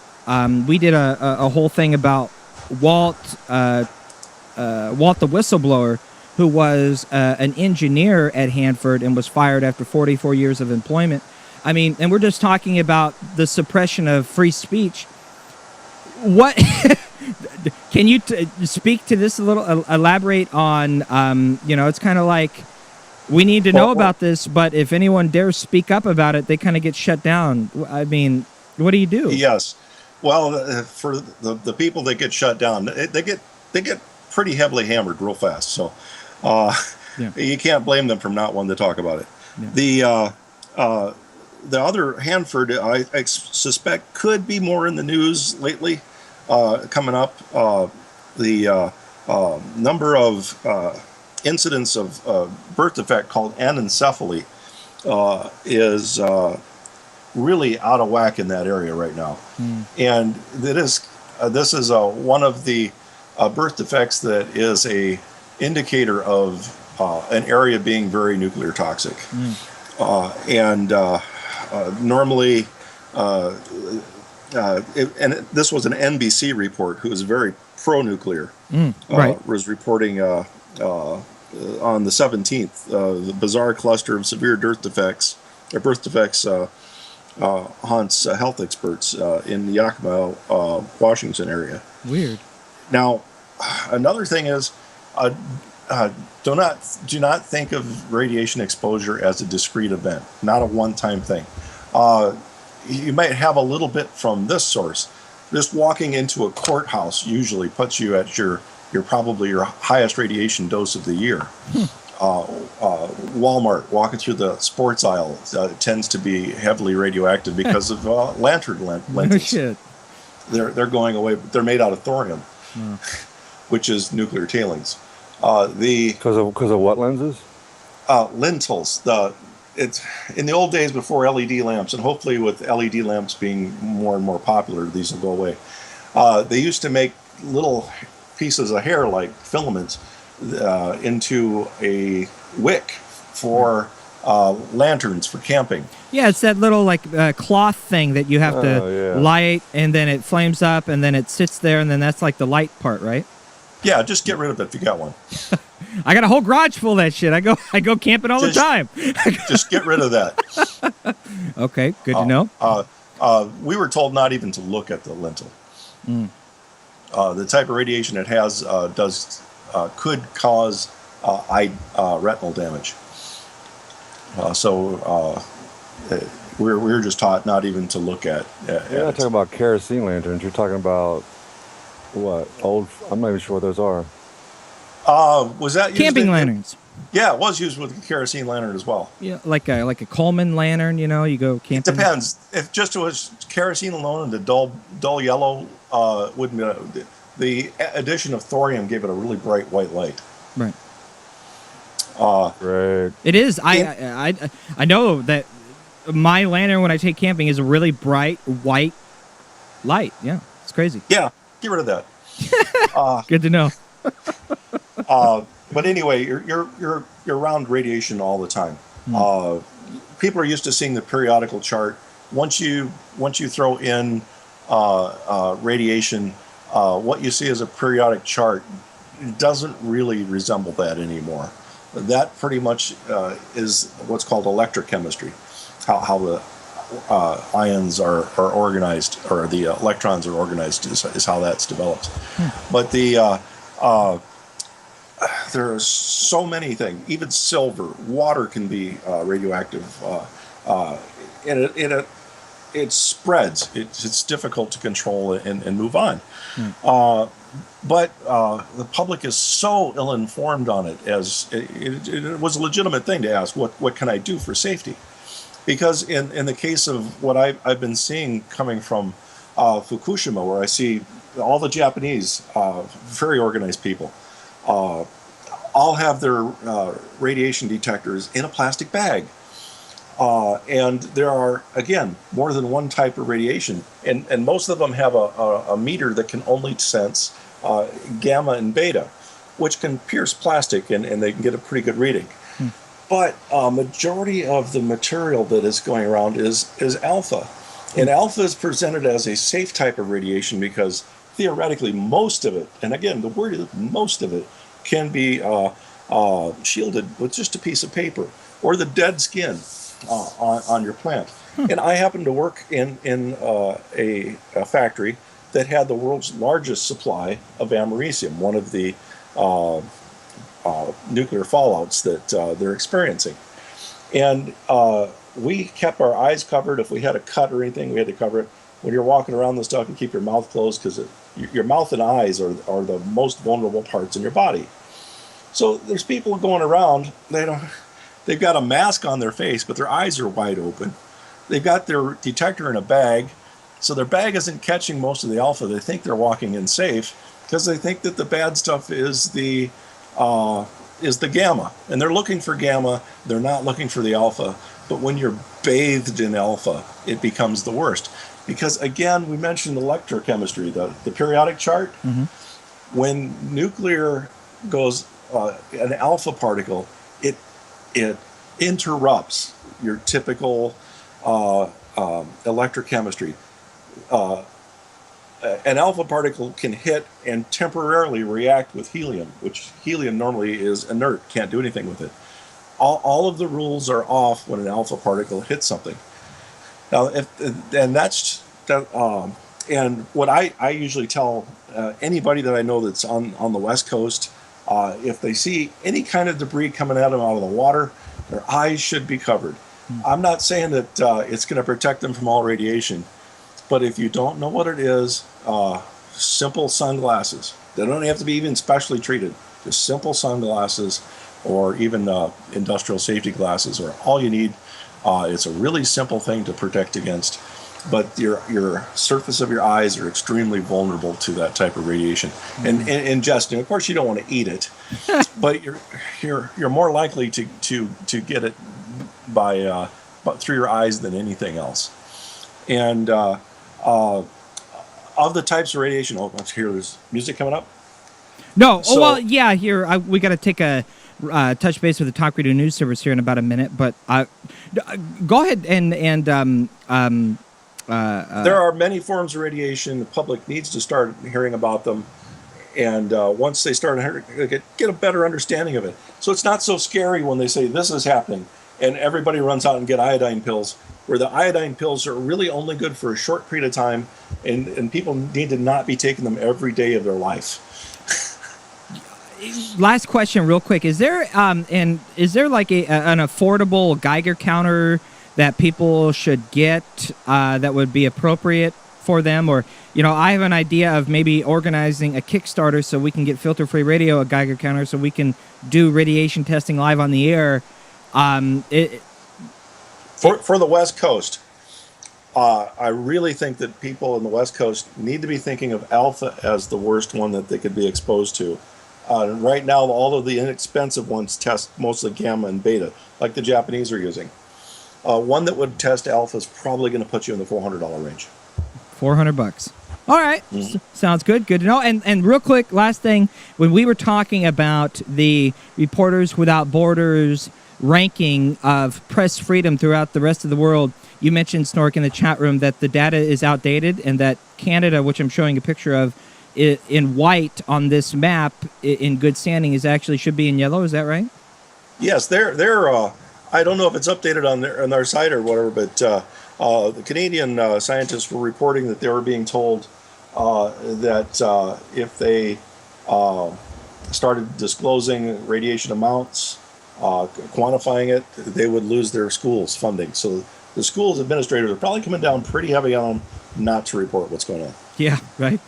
We did a whole thing about Walt the whistleblower, who was an engineer at Hanford and was fired after 44 years of employment. I mean, and we're just talking about the suppression of free speech. What can you speak to this a little? Elaborate on, it's kind of like we need to know about this, but if anyone dares speak up about it, they kind of get shut down. I mean, what do you do? Yes. Well, for the people that get shut down, they get pretty heavily hammered real fast. So you can't blame them for not wanting to talk about it. Yeah. The other Hanford, I suspect, could be more in the news lately. Coming up, the number of incidents of birth defect called anencephaly is really out of whack in that area right now. And this is one of the birth defects that is a indicator of an area being very nuclear toxic. Normally, this was an NBC report who was very pro-nuclear. Was reporting on the 17th, the bizarre cluster of severe birth defects haunts health experts in the Yakima, Washington area. Weird. Now, another thing is, do not think of radiation exposure as a discrete event, not a one-time thing. You might have a little bit from this source. Just walking into a courthouse usually puts you at your highest radiation dose of the year. Walmart, walking through the sports aisle, tends to be heavily radioactive because of lantern lenses. No shit. They're going away. They're made out of thorium, which is nuclear tailings. Because of what lenses? Lentils. It's in the old days before LED lamps, and hopefully with LED lamps being more and more popular, these will go away. They used to make little pieces of hair like filaments into a wick for lanterns for camping. Yeah, it's that little cloth thing that you have to light, and then it flames up, and then it sits there, and then that's like the light part, right? Yeah, just get rid of it if you got one. I got a whole garage full of that shit. I go camping all the time. Just get rid of that. Okay, good to know. We were told not even to look at the lentil. The type of radiation it has could cause retinal damage. We were just taught not even to look at. You're not talking about kerosene lanterns. You're talking about what? Old? I'm not even sure what those are. Was that used camping lanterns? Yeah, it was used with a kerosene lantern as well. Yeah, like a Coleman lantern. You go camping. It depends. If just it was kerosene alone and the dull yellow, wouldn't be. The addition of thorium gave it a really bright white light. Right. Right. It is. I know that my lantern when I take camping is a really bright white light. Yeah, it's crazy. Yeah, get rid of that. Good to know. But anyway, you're around radiation all the time. People are used to seeing the periodical chart. Once you throw in radiation, what you see as a periodic chart doesn't really resemble that anymore. That pretty much is what's called electrochemistry, how the ions are organized, or the electrons are organized is how that's developed. But there are so many things. Even silver, water can be radioactive, and it spreads. It's difficult to control and move on. But the public is so ill-informed on it, as it was a legitimate thing to ask, what can I do for safety? Because in the case of what I've been seeing coming from Fukushima, where I see all the Japanese, very organized people, all have their radiation detectors in a plastic bag. And there are, again, more than one type of radiation. And most of them have a meter that can only sense gamma and beta, which can pierce plastic, and they can get a pretty good reading. But a majority of the material that is going around is alpha. And alpha is presented as a safe type of radiation because theoretically most of it, and again, the word is most of it, can be shielded with just a piece of paper or the dead skin on your plant. And I happen to work in a factory that had the world's largest supply of americium, one of the nuclear fallouts that they're experiencing. And we kept our eyes covered. If we had a cut or anything, we had to cover it. When you're walking around this stuff, you keep your mouth closed because your mouth and eyes are the most vulnerable parts in your body. So there's people going around, they've got a mask on their face, but their eyes are wide open. They've got their detector in a bag, so their bag isn't catching most of the alpha. They think they're walking in safe because they think that the bad stuff is the gamma, and they're looking for gamma. They're not looking for the alpha. But when you're bathed in alpha, it becomes the worst. Because again, we mentioned electrochemistry, the periodic chart. When nuclear goes an alpha particle, it interrupts your typical electrochemistry. An alpha particle can hit and temporarily react with helium, which helium normally is inert, can't do anything with it. All of the rules are off when an alpha particle hits something. Now, and what I usually tell anybody that I know that's on the West Coast, if they see any kind of debris coming at them out of the water, their eyes should be covered. I'm not saying that it's going to protect them from all radiation, but if you don't know what it is, simple sunglasses. They don't have to be even specially treated. Just simple sunglasses, or even industrial safety glasses, are all you need. It's a really simple thing to protect against, but your surface of your eyes are extremely vulnerable to that type of radiation. And ingesting, of course, you don't want to eat it, but you're more likely to get it by through your eyes than anything else. And of the types of radiation, let's hear there's music coming up. No, yeah. Here we got to take a touch base with the Talk Radio News Service here in about a minute, but go ahead and there are many forms of radiation. The public needs to start hearing about them, and once they start get a better understanding of it, so it's not so scary when they say this is happening, and everybody runs out and get iodine pills, where the iodine pills are really only good for a short period of time, and people need to not be taking them every day of their life. Last question, real quick. Is there like an affordable Geiger counter that people should get that would be appropriate for them? Or, I have an idea of maybe organizing a Kickstarter so we can get Filter Free Radio a Geiger counter so we can do radiation testing live on the air. For the West Coast, I really think that people in the West Coast need to be thinking of alpha as the worst one that they could be exposed to. Right now, all of the inexpensive ones test mostly gamma and beta, like the Japanese are using. One that would test alpha is probably going to put you in the $400 range. $400. All right. Sounds good. Good to know. And real quick, last thing, when we were talking about the Reporters Without Borders ranking of press freedom throughout the rest of the world, you mentioned, Snork, in the chat room that the data is outdated and that Canada, which I'm showing a picture of, in white on this map in good standing should be in yellow. Is that right? Yes, they're I don't know if it's updated on their site or whatever, but the Canadian scientists were reporting that they were being told that if they started disclosing radiation amounts, quantifying it, they would lose their schools funding. So the schools administrators are probably coming down pretty heavy on them not to report what's going on. Yeah, right.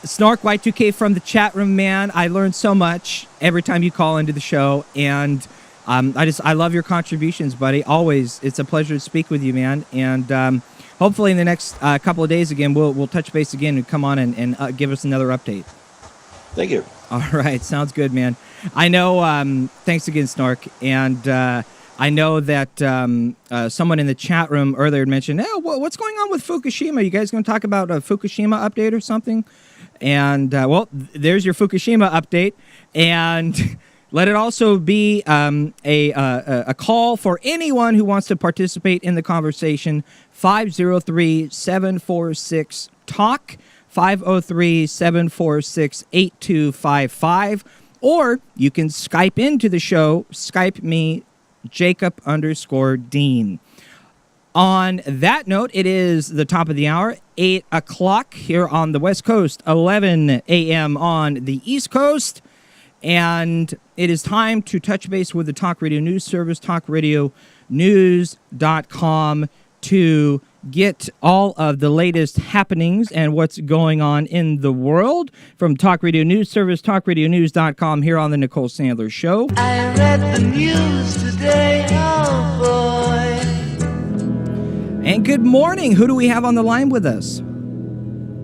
Snork Y2K from the chat room, man. I learned so much every time you call into the show, and I love your contributions, buddy. Always, it's a pleasure to speak with you, man. And hopefully in the next couple of days again, we'll touch base again and come on and give us another update. Thank you. All right. Sounds good, man. I know. Thanks again, Snark. And I know that someone in the chat room earlier mentioned, what's going on with Fukushima? You guys going to talk about a Fukushima update or something? And, there's your Fukushima update. And let it also be a call for anyone who wants to participate in the conversation, 503-746-TALK, 503-746-8255. Or you can Skype into the show, Skype me, Jacob_Dean. On that note, it is the top of the hour, 8 o'clock here on the West Coast, 11 a.m. on the East Coast. And it is time to touch base with the Talk Radio News Service, talkradionews.com, to get all of the latest happenings and what's going on in the world. From Talk Radio News Service, talkradionews.com, here on the Nicole Sandler Show. I read the news today, oh boy. And good morning. Who do we have on the line with us?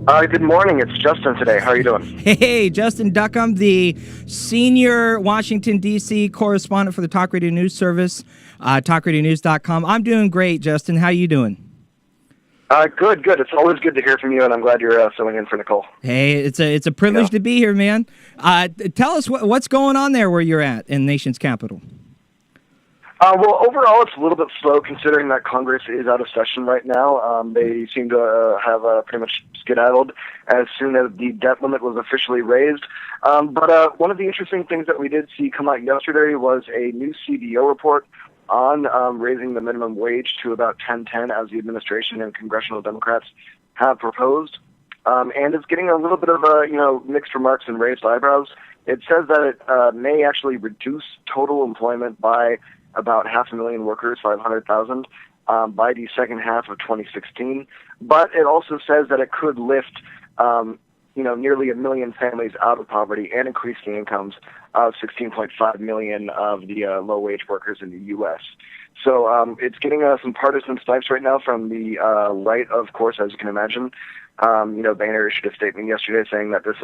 Good morning. It's Justin today. How are you doing? Hey, Justin Duckham, the senior Washington, D.C. correspondent for the Talk Radio News Service, talkradionews.com. I'm doing great, Justin. How you doing? Good. It's always good to hear from you, and I'm glad you're filling in for Nicole. Hey, it's a privilege to be here, man. Tell us what's going on there where you're at in the nation's capital. Well, overall, it's a little bit slow considering that Congress is out of session right now. They seem to have pretty much skedaddled as soon as the debt limit was officially raised. But one of the interesting things that we did see come out yesterday was a new CBO report on raising the minimum wage to about $10.10, as the administration and congressional Democrats have proposed. And it's getting a little bit of mixed remarks and raised eyebrows. It says that it may actually reduce total employment by about 500,000 workers, 500,000, by the second half of 2016. But it also says that it could lift, nearly 1 million families out of poverty and increase the incomes of 16.5 million of the low-wage workers in the U.S. So it's getting some partisan snipes right now from the right, of course, as you can imagine. Boehner issued a statement yesterday saying that this,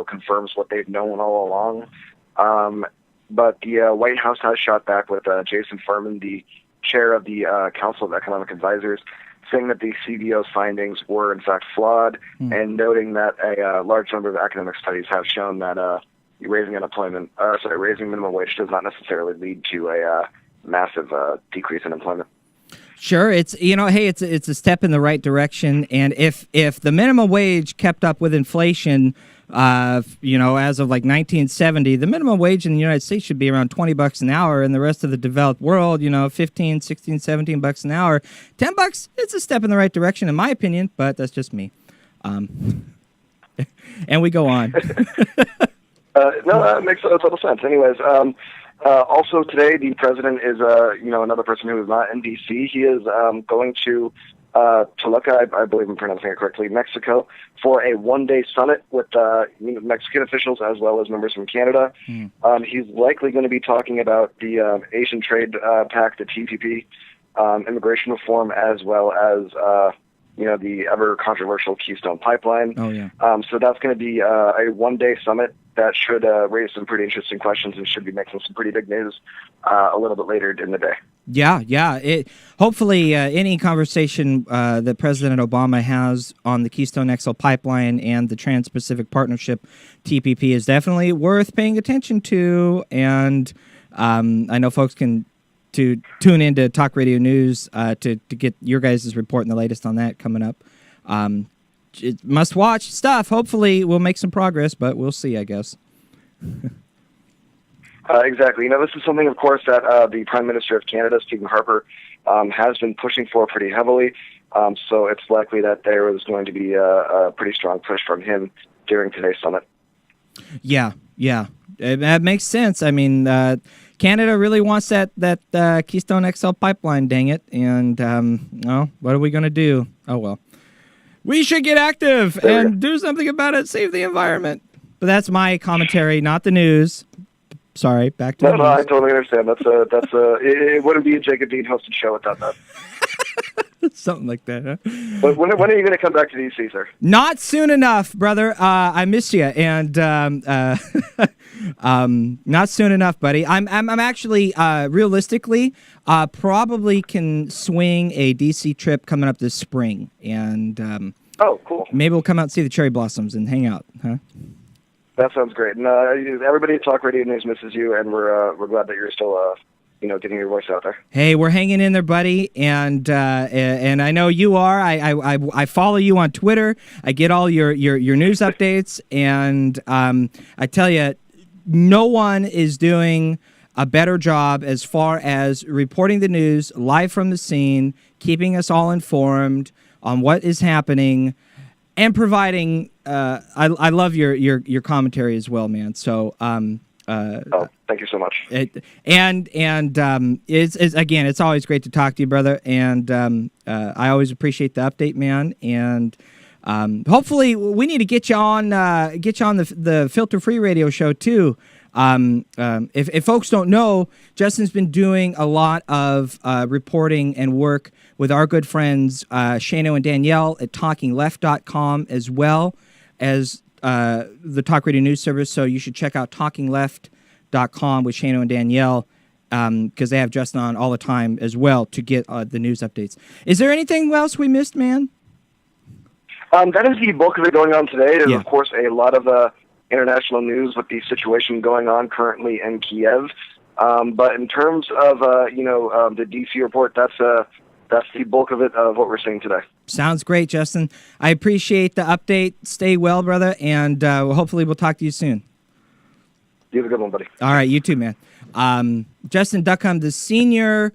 confirms what they've known all along. But the White House has shot back with Jason Furman, the chair of the Council of Economic Advisors, saying that the CBO's findings were in fact flawed, and noting that a large number of academic studies have shown that raising minimum wage does not necessarily lead to a massive decrease in employment. Sure, it's it's a step in the right direction, and if the minimum wage kept up with inflation, as of like 1970, the minimum wage in the United States should be around $20 an hour, and the rest of the developed world, 15, 16, 17 bucks an hour. $10, it's a step in the right direction, in my opinion, but that's just me. And we go on. No, that makes total sense. Anyways, also today, the president is, another person who is not in D.C. He is going to Toluca, I believe I'm pronouncing it correctly, Mexico, for a one-day summit with Mexican officials as well as members from Canada. He's likely going to be talking about the Asian Trade Pact, the TPP, immigration reform, as well as the ever-controversial Keystone Pipeline. Oh, yeah. So that's going to be a one-day summit that should raise some pretty interesting questions and should be making some pretty big news a little bit later in the day. Yeah. Hopefully, any conversation that President Obama has on the Keystone XL pipeline and the Trans-Pacific Partnership, TPP, is definitely worth paying attention to. And I know folks can tune into Talk Radio News to get your guys' report and the latest on that coming up. It must-watch stuff. Hopefully, we'll make some progress, but we'll see, I guess. Exactly. This is something, of course, that the Prime Minister of Canada, Stephen Harper, has been pushing for pretty heavily. So it's likely that there is going to be a pretty strong push from him during today's summit. Yeah. That makes sense. I mean, Canada really wants that Keystone XL pipeline, dang it. And, what are we going to do? Oh, well. We should get active and do something about it, save the environment. But that's my commentary, not the news. Sorry, back to the news. No, I totally understand. It wouldn't be a Jacob Dean hosted show without that. Something like that, huh? But when are you going to come back to D.C., sir? Not soon enough, brother. I missed you, and not soon enough, buddy. I'm actually realistically probably can swing a DC trip coming up this spring, and oh, cool. Maybe we'll come out and see the cherry blossoms and hang out, huh? That sounds great. And everybody at Talk Radio News misses you, and we're glad that you're still getting your voice out there. Hey, we're hanging in there, buddy, and I know you are. I follow you on Twitter. I get all your news updates, and I tell you, no one is doing a better job as far as reporting the news live from the scene, keeping us all informed on what is happening, and providing. I love your commentary as well, man. So. Thank you so much. It's always great to talk to you, brother. And I always appreciate the update, man. And hopefully, we need to get you on the Filter Free Radio show too. If folks don't know, Justin's been doing a lot of reporting and work with our good friends Shano and Danielle at TalkingLeft.com, as well as the Talk Radio News Service. So you should check out TalkingLeft.com with Shano and Danielle, because they have Justin on all the time as well to get the news updates. Is there anything else we missed, man? That is the bulk of it going on today. There's, of course, a lot of international news with the situation going on currently in Kiev. But in terms of, the D.C. report, that's the bulk of it, of what we're seeing today. Sounds great, Justin. I appreciate the update. Stay well, brother, and hopefully we'll talk to you soon. You have a good one, buddy. All right, you too, man. Justin Duckham, the senior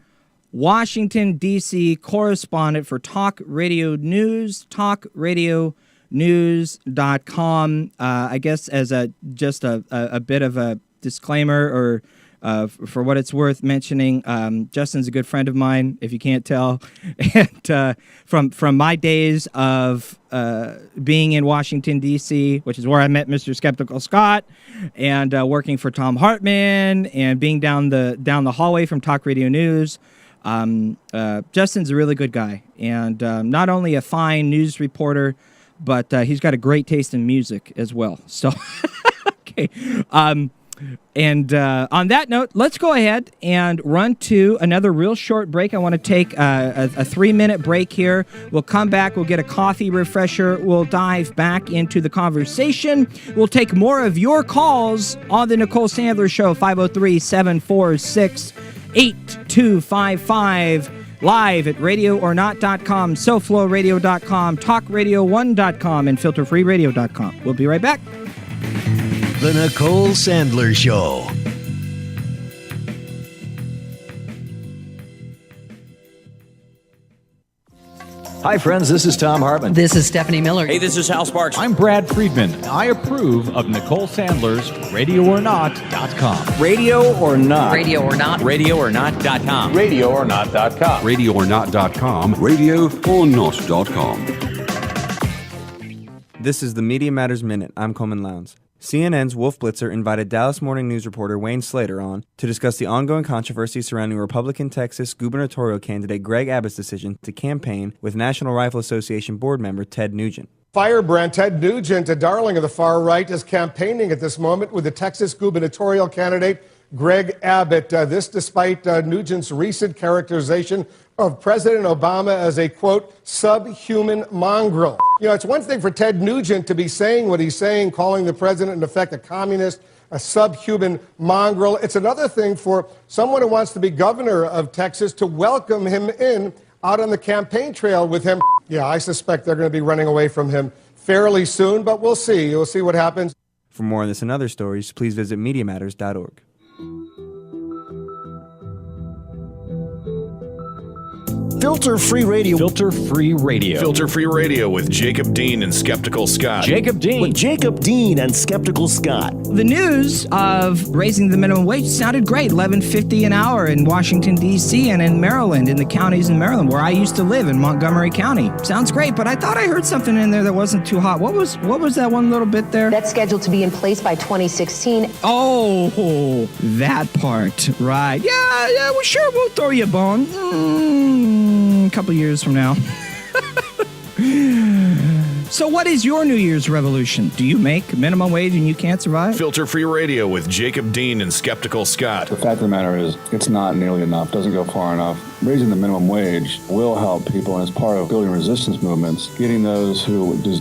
Washington, D.C. correspondent for Talk Radio News, talkradionews.com. I guess as a bit of a disclaimer, or for what it's worth mentioning, Justin's a good friend of mine, if you can't tell. And from my days of being in Washington, D.C., which is where I met Mr. Skeptical Scott, and working for Tom Hartman, and being down the hallway from Talk Radio News, Justin's a really good guy, and not only a fine news reporter, but he's got a great taste in music as well. So, okay. And on that note, let's go ahead and run to another real short break. I want to take a 3-minute break here. We'll come back. We'll get a coffee refresher. We'll dive back into the conversation. We'll take more of your calls on the Nicole Sandler Show, 503-746-8255. Live at radioornot.com, SoFloRadio.com, TalkRadio1.com, and FilterFreeRadio.com. We'll be right back. The Nicole Sandler Show. Hi, friends. This is Tom Hartman. This is Stephanie Miller. Hey, this is Hal Sparks. I'm Brad Friedman. I approve of Nicole Sandler's RadioOrNot.com. Radio or Not. Radio or Not. RadioOrNot.com. RadioOrNot.com. RadioOrNot.com. RadioOrNot.com. This is the Media Matters Minute. I'm Coleman Lowndes. CNN's Wolf Blitzer invited Dallas Morning News reporter Wayne Slater on to discuss the ongoing controversy surrounding Republican Texas gubernatorial candidate Greg Abbott's decision to campaign with National Rifle Association board member Ted Nugent. Firebrand Ted Nugent, a darling of the far right, is campaigning at this moment with the Texas gubernatorial candidate Greg Abbott. This despite Nugent's recent characterization of President Obama as a, quote, subhuman mongrel. You know, it's one thing for Ted Nugent to be saying what he's saying, calling the president, in effect, a communist, a subhuman mongrel. It's another thing for someone who wants to be governor of Texas to welcome him in out on the campaign trail with him. Yeah, I suspect they're going to be running away from him fairly soon, but we'll see. We'll see what happens. For more on this and other stories, please visit MediaMatters.org. Filter Free Radio. Filter Free Radio. Filter Free Radio with Jacob Dean and Skeptical Scott. Jacob Dean. With Jacob Dean and Skeptical Scott. The news of raising the minimum wage sounded great, $11.50 an hour in Washington, D.C. and in Maryland, in the counties in Maryland, where I used to live in Montgomery County. Sounds great, but I thought I heard something in there that wasn't too hot. What was that one little bit there? That's scheduled to be in place by 2016. Oh, that part. Right. Yeah, well, sure, we'll throw you a bone. A couple years from now. So what is your New Year's revolution? Do you make minimum wage and you can't survive? Filter-free radio with Jacob Dean and Skeptical Scott. The fact of the matter is, it's not nearly enough, doesn't go far enough. Raising the minimum wage will help people, and as part of building resistance movements, getting those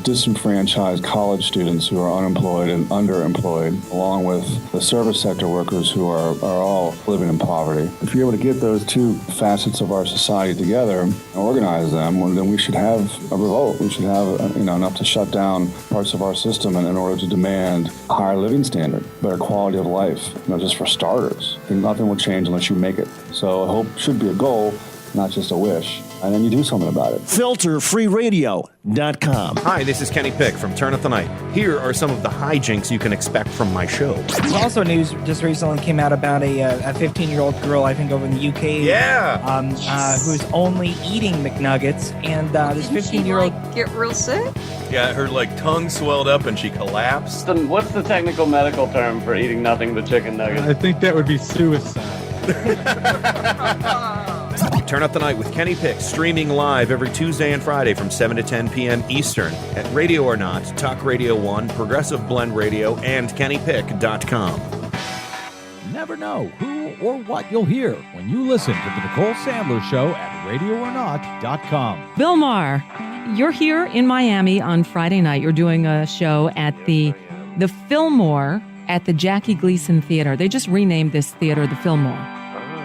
disenfranchised college students who are unemployed and underemployed, along with the service sector workers who are all living in poverty. If you're able to get those two facets of our society together and organize them, well, then we should have a revolt. We should have enough to shut down parts of our system in order to demand a higher living standard, better quality of life, just for starters. And nothing will change unless you make it. So I hope should be a goal, not just a wish. And then you do something about it. FilterFreeRadio.com. Hi, this is Kenny Pick from Turn Up the Night. Here are some of the hijinks you can expect from my show. Also, news just recently came out about a 15-year-old girl, I think, over in the UK. Yeah. Who's only eating McNuggets, and this 15-year-old get real sick. Yeah, her tongue swelled up and she collapsed. What's the technical medical term for eating nothing but chicken nuggets? I think that would be suicide. Turn Up the Night with Kenny Pick, streaming live every Tuesday and Friday from 7 to 10 p.m. Eastern at Radio or Not, Talk Radio 1, Progressive Blend Radio, and KennyPick.com. Never know who or what you'll hear when you listen to the Nicole Sandler Show at RadioOrNot.com. Bill Maher, you're here in Miami on Friday night. You're doing a show at the Fillmore at the Jackie Gleason Theater. They just renamed this theater the Fillmore.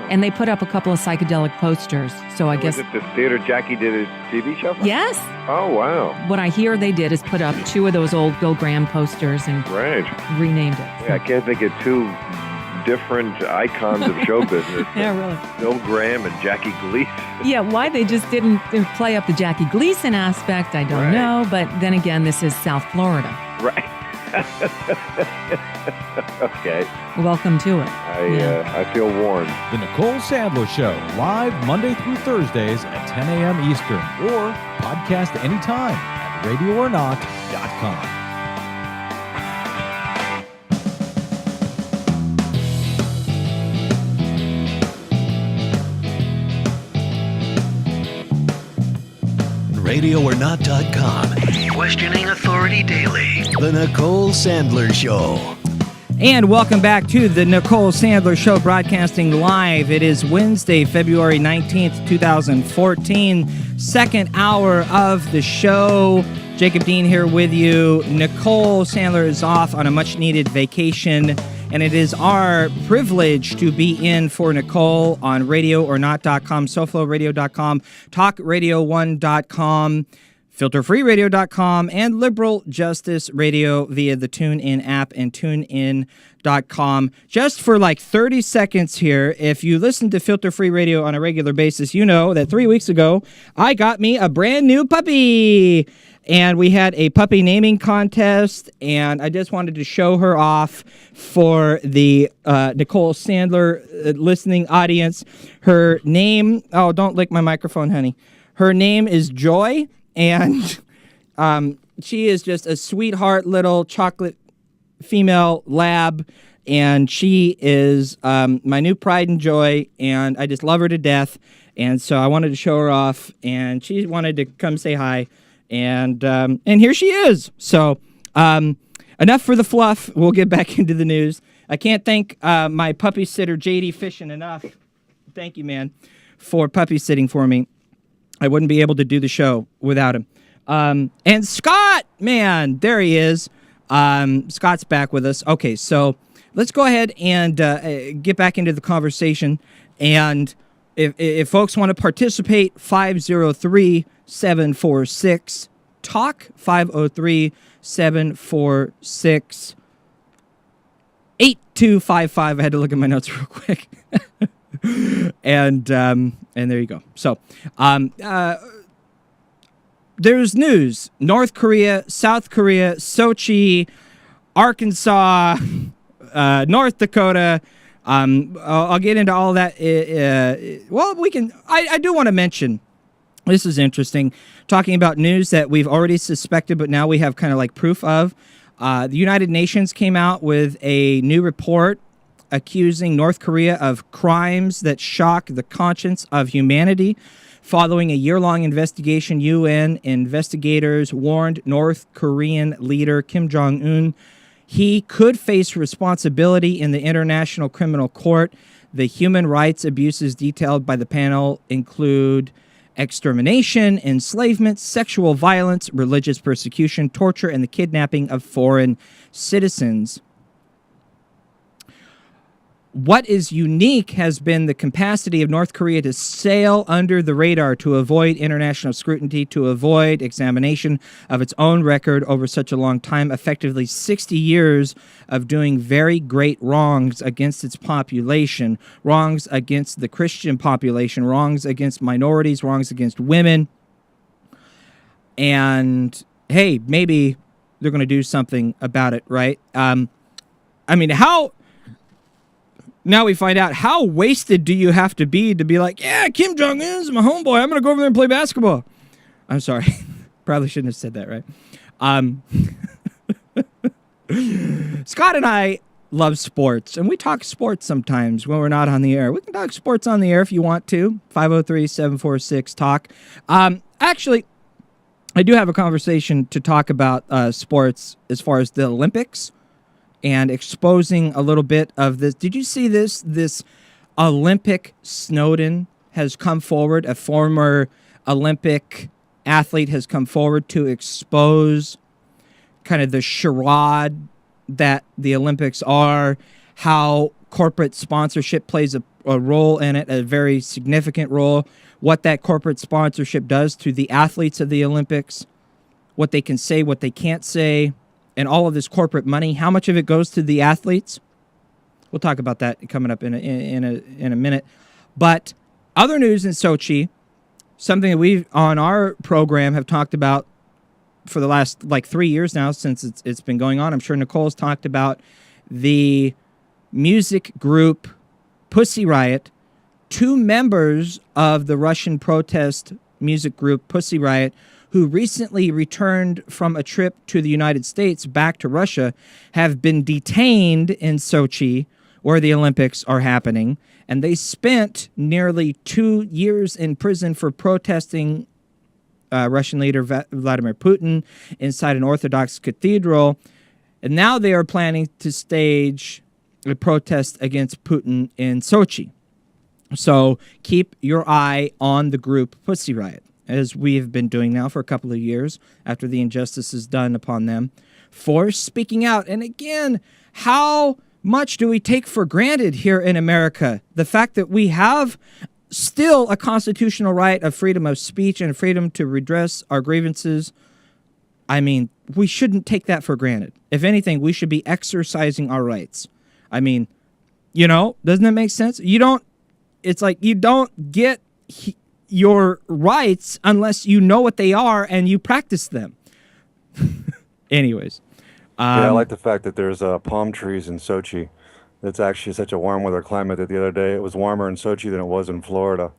And they put up a couple of psychedelic posters. So I guess... Is it the theater Jackie did his TV show from? Yes. Oh, wow. What I hear they did is put up two of those old Bill Graham posters and renamed it. Yeah, I can't think of two different icons of show business. Yeah, really. Bill Graham and Jackie Gleason. Yeah, why they just didn't play up the Jackie Gleason aspect, I don't know. But then again, this is South Florida. Right. Okay. Welcome to it. I feel warned. The Nicole Sandler Show, live Monday through Thursdays at 10 a.m. Eastern, or podcast anytime at RadioOrNot.com. RadioOrNot.com. Questioning authority daily. The Nicole Sandler Show. And welcome back to the Nicole Sandler Show, broadcasting live. It is Wednesday, February 19th, 2014. Second hour of the show. Jacob Dean here with you. Nicole Sandler is off on a much-needed vacation, and it is our privilege to be in for Nicole on RadioOrNot.com, SoFloRadio.com, TalkRadio1.com, FilterFreeRadio.com, and Liberal Justice Radio via the TuneIn app and TuneIn.com. Just for like 30 seconds here, if you listen to Filter Free Radio on a regular basis, you know that 3 weeks ago, I got me a brand new puppy. And we had a puppy naming contest, and I just wanted to show her off for the Nicole Sandler listening audience. Her name, oh, don't lick my microphone, honey. Her name is Joy, and she is just a sweetheart little chocolate female lab, and she is my new pride and joy, and I just love her to death. And so I wanted to show her off, and she wanted to come say hi. And here she is. So enough for the fluff. We'll get back into the news. I can't thank my puppy sitter, J.D. Fishin, enough. Thank you, man, for puppy sitting for me. I wouldn't be able to do the show without him. And Scott, man, there he is. Scott's back with us. Okay, so let's go ahead and get back into the conversation. And if folks want to participate, 503-746 talk, 503-746 8255. I had to look at my notes real quick. and there you go. So there's news. North Korea, South Korea, Sochi, Arkansas, North Dakota. I'll get into all that. Well, we can. I do want to mention, this is interesting, talking about news that we've already suspected, but now we have kind of like proof of. The United Nations came out with a new report accusing North Korea of crimes that shock the conscience of humanity. Following a year-long investigation, UN investigators warned North Korean leader Kim Jong-un he could face responsibility in the International Criminal Court. The human rights abuses detailed by the panel include extermination, enslavement, sexual violence, religious persecution, torture, and the kidnapping of foreign citizens. What is unique has been the capacity of North Korea to sail under the radar, to avoid international scrutiny, to avoid examination of its own record over such a long time, effectively 60 years of doing very great wrongs against its population, wrongs against the Christian population, wrongs against minorities, wrongs against women. And, hey, maybe they're going to do something about it, right? Now we find out, how wasted do you have to be like, yeah, Kim Jong-un's my homeboy. I'm going to go over there and play basketball. I'm sorry. Probably shouldn't have said that, right? Scott and I love sports, and we talk sports sometimes when we're not on the air. We can talk sports on the air if you want to. 503-746-TALK. Actually, I do have a conversation to talk about sports as far as the Olympics, and exposing a little bit of this. Did you see this? This Olympic Snowden has come forward. A former Olympic athlete has come forward to expose kind of the charade that the Olympics are, how corporate sponsorship plays a role in it, a very significant role, what that corporate sponsorship does to the athletes of the Olympics, what they can say, what they can't say, and all of this corporate money, how much of it goes to the athletes? We'll talk about that coming up in a minute. But other news in Sochi, something that we on our program have talked about for the last 3 years now, since it's been going on. I'm sure Nicole's talked about the music group Pussy Riot. 2 members of the Russian protest music group Pussy Riot, who recently returned from a trip to the United States back to Russia, have been detained in Sochi, where the Olympics are happening. And they spent nearly 2 years in prison for protesting Russian leader Vladimir Putin inside an Orthodox cathedral. And now they are planning to stage a protest against Putin in Sochi. So keep your eye on the group Pussy Riot, as we've been doing now for a couple of years after the injustices done upon them, for speaking out. And again, how much do we take for granted here in America? The fact that we have still a constitutional right of freedom of speech and freedom to redress our grievances. I mean, we shouldn't take that for granted. If anything, we should be exercising our rights. I mean, doesn't that make sense? It's like you don't get your rights unless you know what they are and you practice them. Anyways. I like the fact that there's palm trees in Sochi. It's actually such a warm weather climate that the other day it was warmer in Sochi than it was in Florida.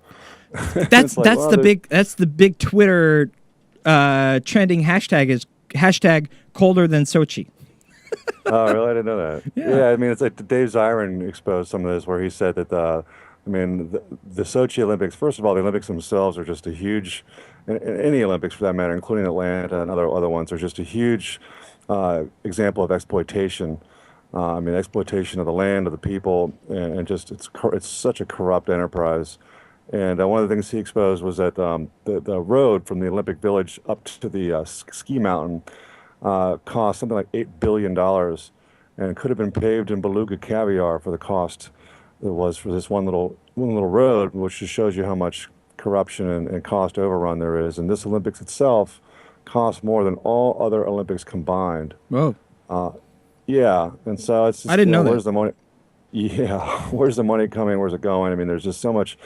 That's the big Twitter trending hashtag is hashtag colder than Sochi. Oh, really? I didn't know that. Yeah, I mean, it's like Dave Zirin exposed some of this where he said that the Sochi Olympics, first of all, the Olympics themselves are just a huge, any Olympics for that matter, including Atlanta and other ones, are just a huge example of exploitation. Exploitation of the land, of the people, and just it's such a corrupt enterprise. And one of the things he exposed was that the road from the Olympic Village up to the ski mountain cost something like $8 billion, and could have been paved in beluga caviar for the cost it was for this one little road, which just shows you how much corruption and cost overrun there is. And this Olympics itself costs more than all other Olympics combined. Whoa. Yeah, and so it's just, I didn't know that. Where's the money? Yeah, where's the money coming? Where's it going? I mean, there's just so much.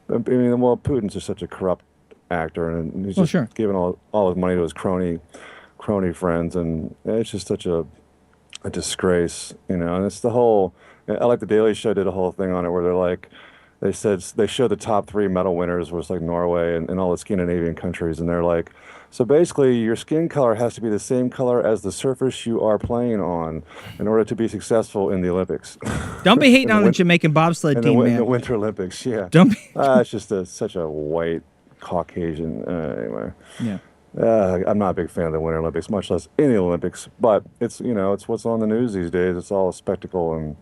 Putin's just such a corrupt actor, and he's just giving all his money to his crony friends, and it's just such a disgrace, And it's the whole. I like the Daily Show did a whole thing on it where they showed the top 3 medal winners was like Norway and all the Scandinavian countries, and they're like, so basically your skin color has to be the same color as the surface you are playing on in order to be successful in the Olympics. Don't be hating on the Jamaican bobsled team, man. In the Winter Olympics, yeah. Don't be. It's just such a white Caucasian. Anyway. Yeah. I'm not a big fan of the Winter Olympics, much less any Olympics. But it's it's what's on the news these days. It's all a spectacle and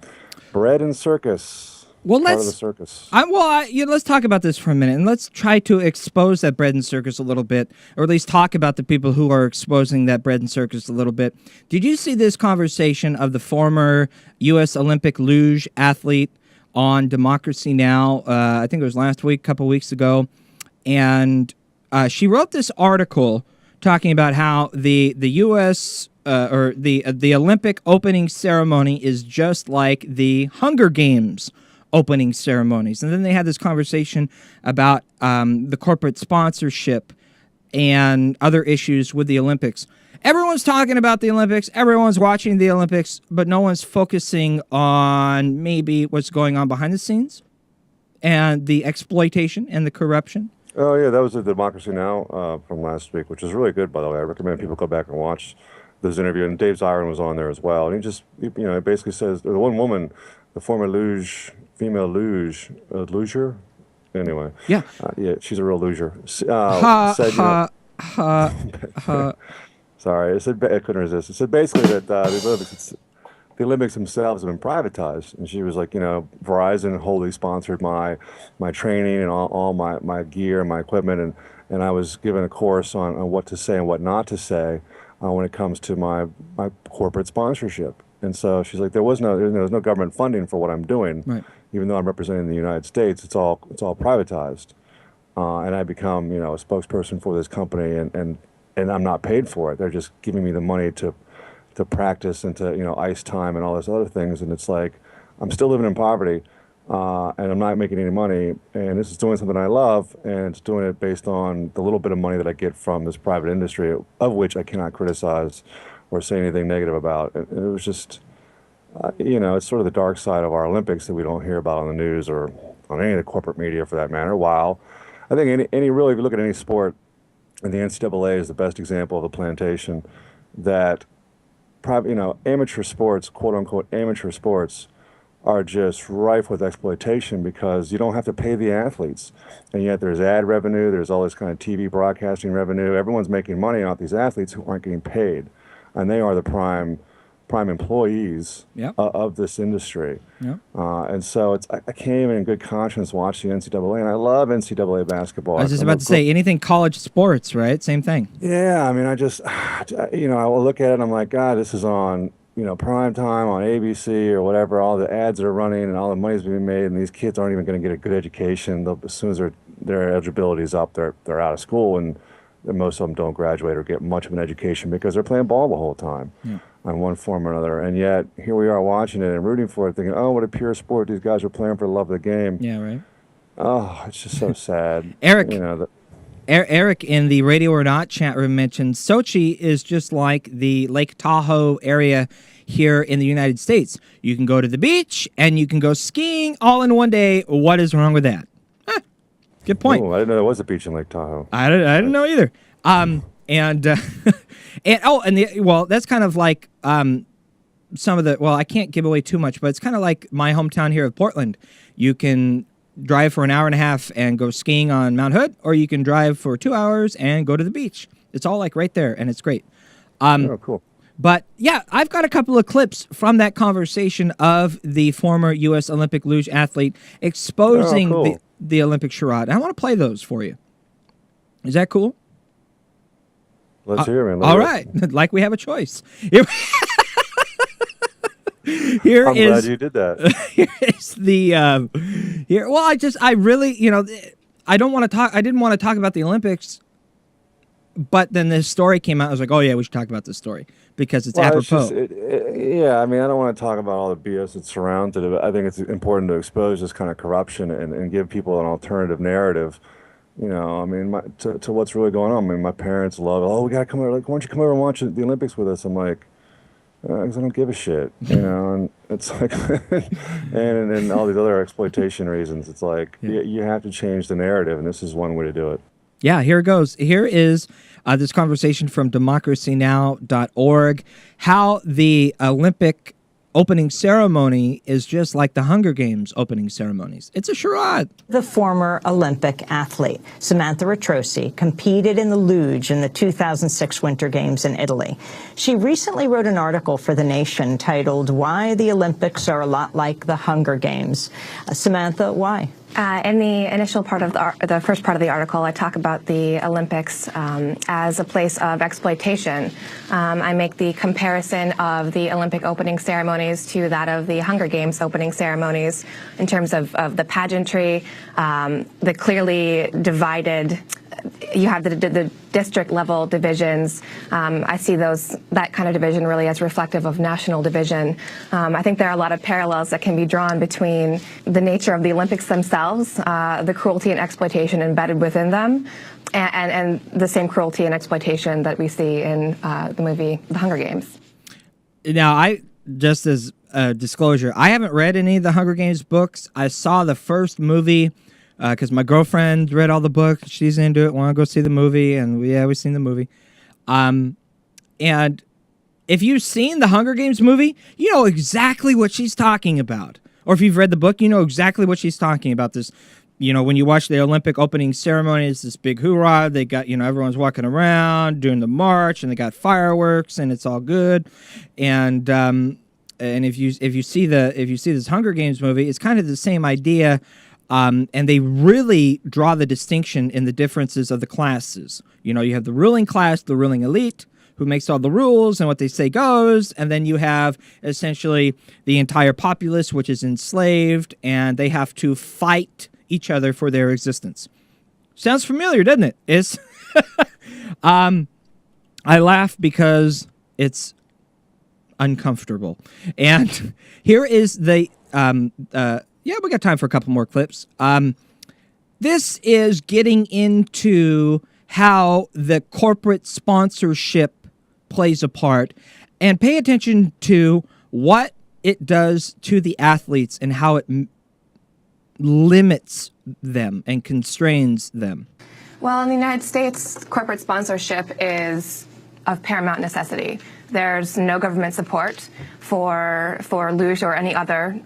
bread and circus. Well, part of the circus. Let's talk about this for a minute, and let's try to expose that bread and circus a little bit, or at least talk about the people who are exposing that bread and circus a little bit. Did you see this conversation of the former U.S. Olympic luge athlete on Democracy Now? I think it was last week, a couple weeks ago, and she wrote this article talking about how the U.S. Or the Olympic opening ceremony is just like the Hunger Games opening ceremonies. And then they had this conversation about the corporate sponsorship and other issues with the Olympics. Everyone's talking about the Olympics, everyone's watching the Olympics, but no one's focusing on maybe what's going on behind the scenes and the exploitation and the corruption. Oh, yeah, that was the Democracy Now! From last week, which is really good, by the way. I recommend people go back and watch this interview. And Dave Zirin was on there as well. And he just, he basically says, the one woman, the former female luger, anyway. Yeah. Yeah, she's a real luger. Said, sorry, I couldn't resist. It said basically that the Olympics themselves have been privatized. And she was like, Verizon wholly sponsored my training and all my gear and my equipment. And I was given a course on what to say and what not to say when it comes to my corporate sponsorship. And so she's like, there was no government funding for what I'm doing. Right. Even though I'm representing the United States, it's all privatized. And I become, a spokesperson for this company, and I'm not paid for it. They're just giving me the money to practice and to, ice time and all those other things. And it's like, I'm still living in poverty, and I'm not making any money. And this is doing something I love, and it's doing it based on the little bit of money that I get from this private industry, of which I cannot criticize or say anything negative about. It was just, it's sort of the dark side of our Olympics that we don't hear about on the news or on any of the corporate media for that matter. While I think really, if you look at any sport, and the NCAA is the best example of the plantation, that amateur sports, quote unquote amateur sports, are just rife with exploitation because you don't have to pay the athletes. And yet there's ad revenue, there's all this kind of TV broadcasting revenue. Everyone's making money off these athletes who aren't getting paid. And they are the prime employees of this industry. Yep. And so I can't even in good conscience watch the NCAA, and I love NCAA basketball. I was just about to say, anything college sports, right? Same thing. Yeah, I mean, I just, I will look at it and I'm like, God, this is on, prime time on ABC or whatever. All the ads are running and all the money's being made, and these kids aren't even going to get a good education. As soon as their eligibility is up, they're out of school, and most of them don't graduate or get much of an education because they're playing ball the whole time. Yeah. On one form or another. And yet, here we are watching it and rooting for it, thinking, oh, what a pure sport. These guys are playing for the love of the game. Yeah, right. Oh, it's just so sad. Eric, Eric in the Radio or Not chat room mentioned Sochi is just like the Lake Tahoe area here in the United States. You can go to the beach and you can go skiing all in one day. What is wrong with that? Good point. Oh, I didn't know there was a beach in Lake Tahoe. I didn't know either. That's kind of like some of the, I can't give away too much, but it's kind of like my hometown here of Portland. You can drive for an hour and a half and go skiing on Mount Hood, or you can drive for 2 hours and go to the beach. It's all like right there, and it's great. Oh, cool. But yeah, I've got a couple of clips from that conversation of the former U.S. Olympic luge athlete exposing the Olympic charade. I want to play those for you. Is that cool? Let's hear it, man. All right. Like we have a choice. I'm glad you did that. Here is the I really, I didn't want to talk about the Olympics, but then this story came out. I was like, oh yeah, we should talk about this story because it's apropos. I mean, I don't want to talk about all the BS that surrounds it. I think it's important to expose this kind of corruption and give people an alternative narrative. I mean, to what's really going on. I mean, my parents love, we got to come over. Like, why don't you come over and watch the Olympics with us? I'm like, because I don't give a shit, and it's like, and all these other exploitation reasons. It's like, you have to change the narrative, and this is one way to do it. Yeah, here it goes. Here is this conversation from democracynow.org, how the Olympic opening ceremony is just like the Hunger Games opening ceremonies. It's a charade. The former Olympic athlete, Samantha Retrosi, competed in the luge in the 2006 Winter Games in Italy. She recently wrote an article for The Nation titled, "Why the Olympics Are a Lot Like the Hunger Games." Samantha, why? In the initial part of the first part of the article, I talk about the Olympics as a place of exploitation. I make the comparison of the Olympic opening ceremonies to that of the Hunger Games opening ceremonies in terms of the pageantry, the clearly divided. You have the district level divisions. I see that kind of division really as reflective of national division. I think there are a lot of parallels that can be drawn between the nature of the Olympics themselves, the cruelty and exploitation embedded within them, and the same cruelty and exploitation that we see in the movie The Hunger Games. Now, just as a disclosure, I haven't read any of the Hunger Games books. I saw the first movie because my girlfriend read all the books. She's into it, want to go see the movie, and we've seen the movie. And if you've seen the Hunger Games movie, you know exactly what she's talking about. Or if you've read the book, you know exactly what she's talking about. This, when you watch the Olympic opening ceremony, it's this big hoorah. They got, everyone's walking around doing the march, and they got fireworks, and it's all good. And if you see this Hunger Games movie, it's kind of the same idea. And they really draw the distinction in the differences of the classes. You have the ruling class, the ruling elite, who makes all the rules and what they say goes. And then you have essentially the entire populace, which is enslaved, and they have to fight each other for their existence. Sounds familiar, doesn't it? It's I laugh because it's uncomfortable. And here is the yeah, we got time for a couple more clips. This is getting into how the corporate sponsorship plays a part, and pay attention to what it does to the athletes and how it limits them and constrains them. Well, in the United States, corporate sponsorship is of paramount necessity. There's no government support for luge or any other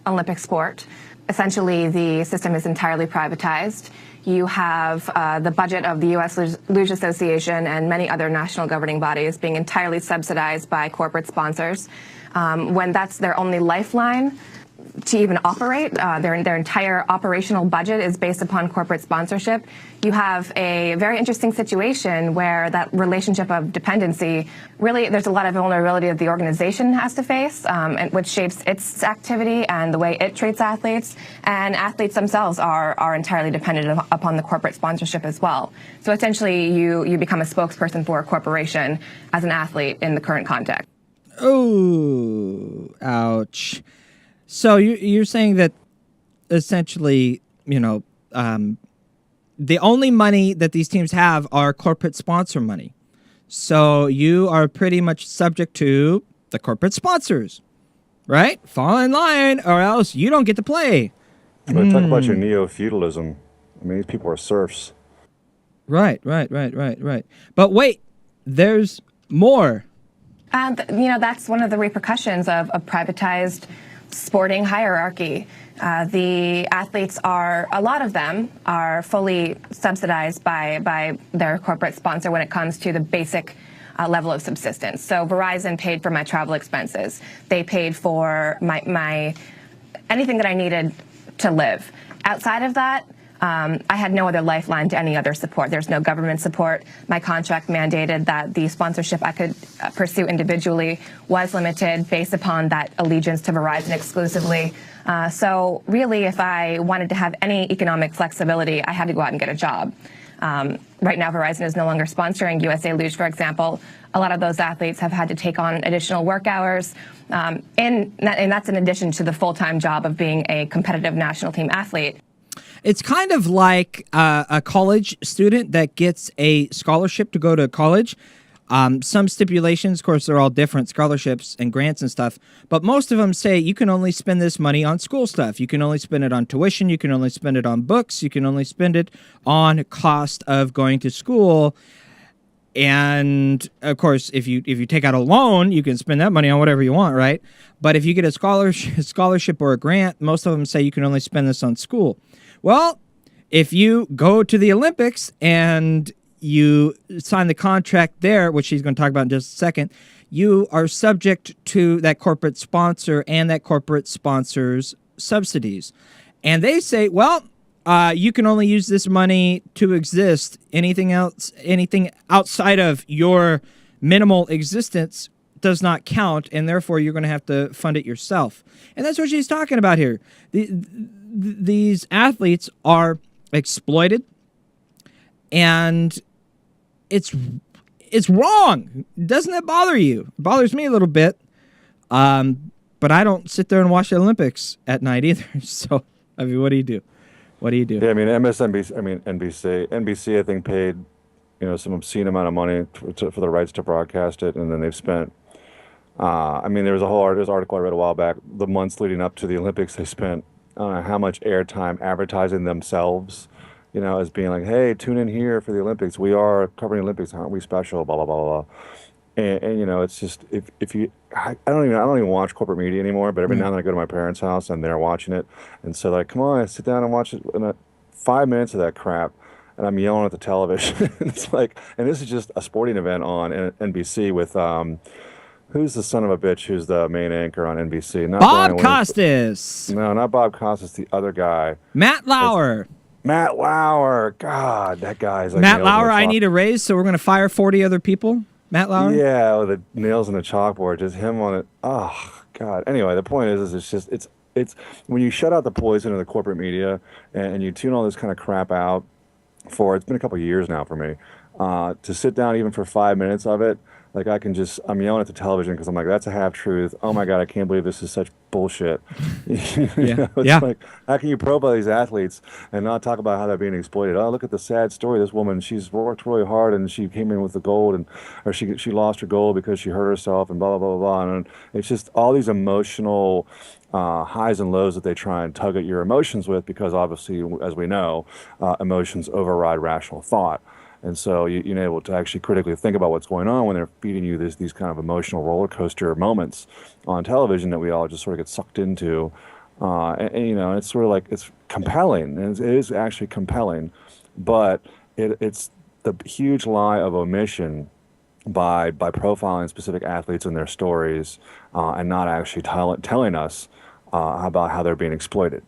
Olympic sport. Essentially, the system is entirely privatized. You have the budget of the U.S. Luge Association and many other national governing bodies being entirely subsidized by corporate sponsors. When that's their only lifeline to even operate, their entire operational budget is based upon corporate sponsorship. You have a very interesting situation where that relationship of dependency, really there's a lot of vulnerability that the organization has to face, and which shapes its activity and the way it treats athletes. And athletes themselves are entirely dependent upon the corporate sponsorship as well. So essentially you become a spokesperson for a corporation as an athlete in the current context. Oh, ouch. So you're saying that essentially, the only money that these teams have are corporate sponsor money. So you are pretty much subject to the corporate sponsors, right? Fall in line or else you don't get to play. But talk about your neo-feudalism. I mean, these people are serfs. Right. But wait, there's more. And, that's one of the repercussions of privatized sporting hierarchy. The athletes a lot of them are fully subsidized by their corporate sponsor when it comes to the basic level of subsistence. So Verizon paid for my travel expenses. They paid for my anything that I needed to live. Outside of that, I had no other lifeline to any other support. There's no government support. My contract mandated that the sponsorship I could pursue individually was limited based upon that allegiance to Verizon exclusively. So really, if I wanted to have any economic flexibility, I had to go out and get a job. Right now, Verizon is no longer sponsoring USA Luge, for example. A lot of those athletes have had to take on additional work hours, and that's in addition to the full-time job of being a competitive national team athlete. It's kind of like a college student that gets a scholarship to go to college. Some stipulations, of course, they're all different, scholarships and grants and stuff. But most of them say you can only spend this money on school stuff. You can only spend it on tuition. You can only spend it on books. You can only spend it on cost of going to school. And of course, if you take out a loan, you can spend that money on whatever you want, right? But if you get a scholarship or a grant, most of them say you can only spend this on school. Well, if you go to the Olympics and you sign the contract there, which she's going to talk about in just a second, you are subject to that corporate sponsor and that corporate sponsor's subsidies. And they say, well, you can only use this money to exist. Anything outside of your minimal existence does not count, and therefore you're going to have to fund it yourself. And that's what she's talking about here. These athletes are exploited, and it's wrong. Doesn't that bother you? It bothers me a little bit, but I don't sit there and watch the Olympics at night either. So, I mean, what do you do? What do you do? Yeah, I mean, NBC, I think, paid, some obscene amount of money for the rights to broadcast it, and then they've spent. There's an article I read a while back. The months leading up to the Olympics, they spent how much airtime advertising themselves, as being like, "Hey, tune in here for the Olympics. We are covering the Olympics. Aren't we special?" Blah blah blah blah. And it's just if you I don't even watch corporate media anymore, but every now and then I go to my parents' house and they're watching it, and so like, come on, sit down and watch it. And 5 minutes of that crap, and I'm yelling at the television. It's like, and this is just a sporting event on NBC with who's the son of a bitch who's the main anchor on NBC? Not Bob Costas. No, not Bob Costas. The other guy, Matt Lauer. Matt Lauer. God, that guy's like Matt Lauer. I need a raise, so we're going to fire 40 other people. Matt Lauer? Yeah, with the nails in the chalkboard, just him on it. Oh, God. Anyway, the point is it's when you shut out the poison of the corporate media and you tune all this kind of crap out it's been a couple of years now for me, to sit down even for 5 minutes of it, like I'm yelling at the television because I'm like, that's a half-truth. Oh, my God, I can't believe this is such bullshit. It's like, how can you profile these athletes and not talk about how they're being exploited? Oh, look at the sad story. This woman, she's worked really hard and she came in with the gold, or she lost her gold because she hurt herself and blah, blah, blah, blah. And it's just all these emotional highs and lows that they try and tug at your emotions with, because obviously, as we know, emotions override rational thought. And so you're able to actually critically think about what's going on when they're feeding you these kind of emotional roller coaster moments on television that we all just sort of get sucked into. And it's sort of like, it's compelling, and it is actually compelling, but it's the huge lie of omission by profiling specific athletes and their stories, and not actually telling us about how they're being exploited.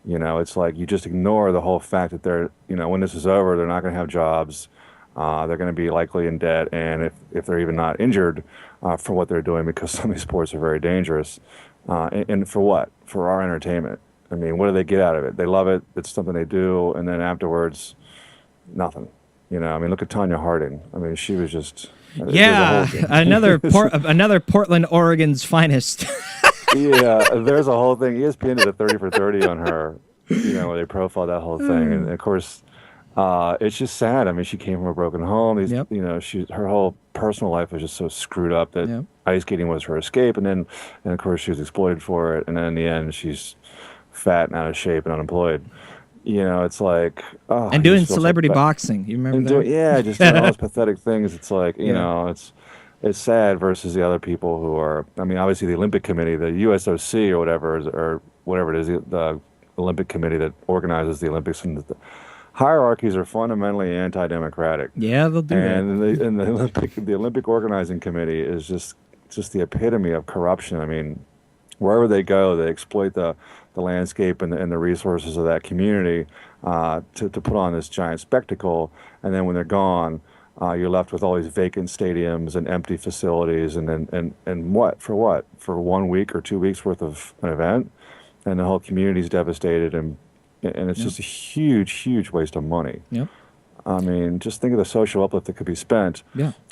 It's like you just ignore the whole fact that they're, when this is over, they're not going to have jobs. They're going to be likely in debt, and if they're even not injured for what they're doing, because some of these sports are very dangerous. And for what? For our entertainment. I mean, what do they get out of it? They love it. It's something they do, and then afterwards, nothing. Look at Tanya Harding. I mean, she was just... Yeah, another Portland, Oregon's finest. Yeah, there's a whole thing. ESPN did a 30 for 30 on her, where they profiled that whole thing. And of course, it's just sad. I mean, she came from a broken home. Her whole personal life was just so screwed up that ice skating was her escape. And of course, she was exploited for it. And then in the end, she's fat and out of shape and unemployed. It's like... Oh, and doing celebrity boxing. You remember that? Just doing all those pathetic things. It's like, it's sad versus the other people who are... I mean, obviously the Olympic Committee, the USOC or whatever it is, the Olympic Committee that organizes the Olympics, and the hierarchies are fundamentally anti-democratic. Yeah, they'll do that. And the Olympic Organizing Committee is just the epitome of corruption. I mean, wherever they go, they exploit the landscape and the resources of that community to put on this giant spectacle. And then when they're gone, you're left with all these vacant stadiums and empty facilities. And what? For 1 week or 2 weeks worth of an event? And the whole community's devastated, and it's just a huge, huge waste of money. Yep. I mean, just think of the social uplift that could be spent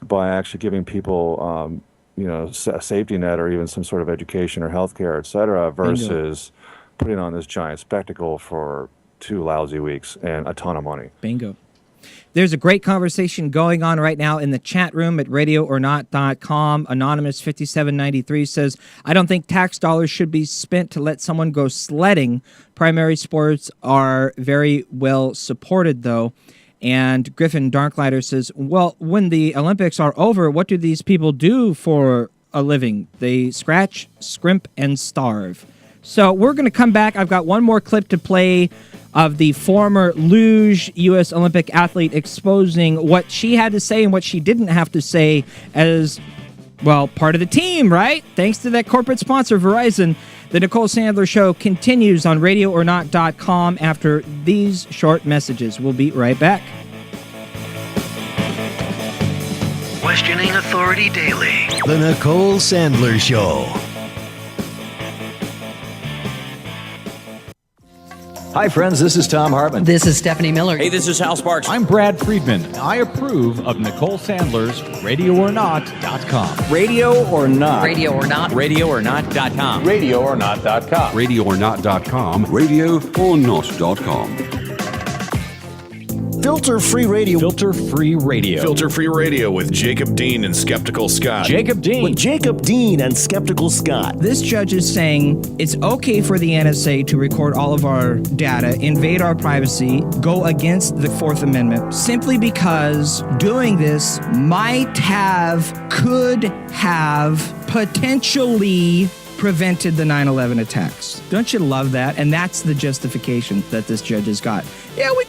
by actually giving people, a safety net or even some sort of education or healthcare, et cetera, versus putting on this giant spectacle for 2 lousy weeks and a ton of money. Bingo. There's a great conversation going on right now in the chat room at radioornot.com. Anonymous 5793 says, I don't think tax dollars should be spent to let someone go sledding. Primary sports are very well supported, though. And Griffin Darklighter says, well, when the Olympics are over, what do these people do for a living? They scratch, scrimp, and starve. So we're going to come back. I've got one more clip to play of the former luge U.S. Olympic athlete exposing what she had to say and what she didn't have to say as, well, part of the team, right? Thanks to that corporate sponsor, Verizon. The Nicole Sandler Show continues on RadioOrNot.com after these short messages. We'll be right back. Questioning Authority Daily. The Nicole Sandler Show. Hi, friends. This is Tom Hartman. This is Stephanie Miller. Hey, this is Hal Sparks. I'm Brad Friedman. I approve of Nicole Sandler's RadioOrNot.com. Radio or Not. Radio or Not. RadioOrNot.com. RadioOrNot.com. RadioOrNot.com. RadioOrNot.com. Filter-free radio. Filter-free radio. Filter-free radio with Jacob Dean and Skeptical Scott. Jacob Dean. With Jacob Dean and Skeptical Scott. This judge is saying it's okay for the NSA to record all of our data, invade our privacy, go against the Fourth Amendment, simply because doing this could have potentially prevented the 9/11 attacks. Don't you love that? And that's the justification that this judge has got. Yeah, we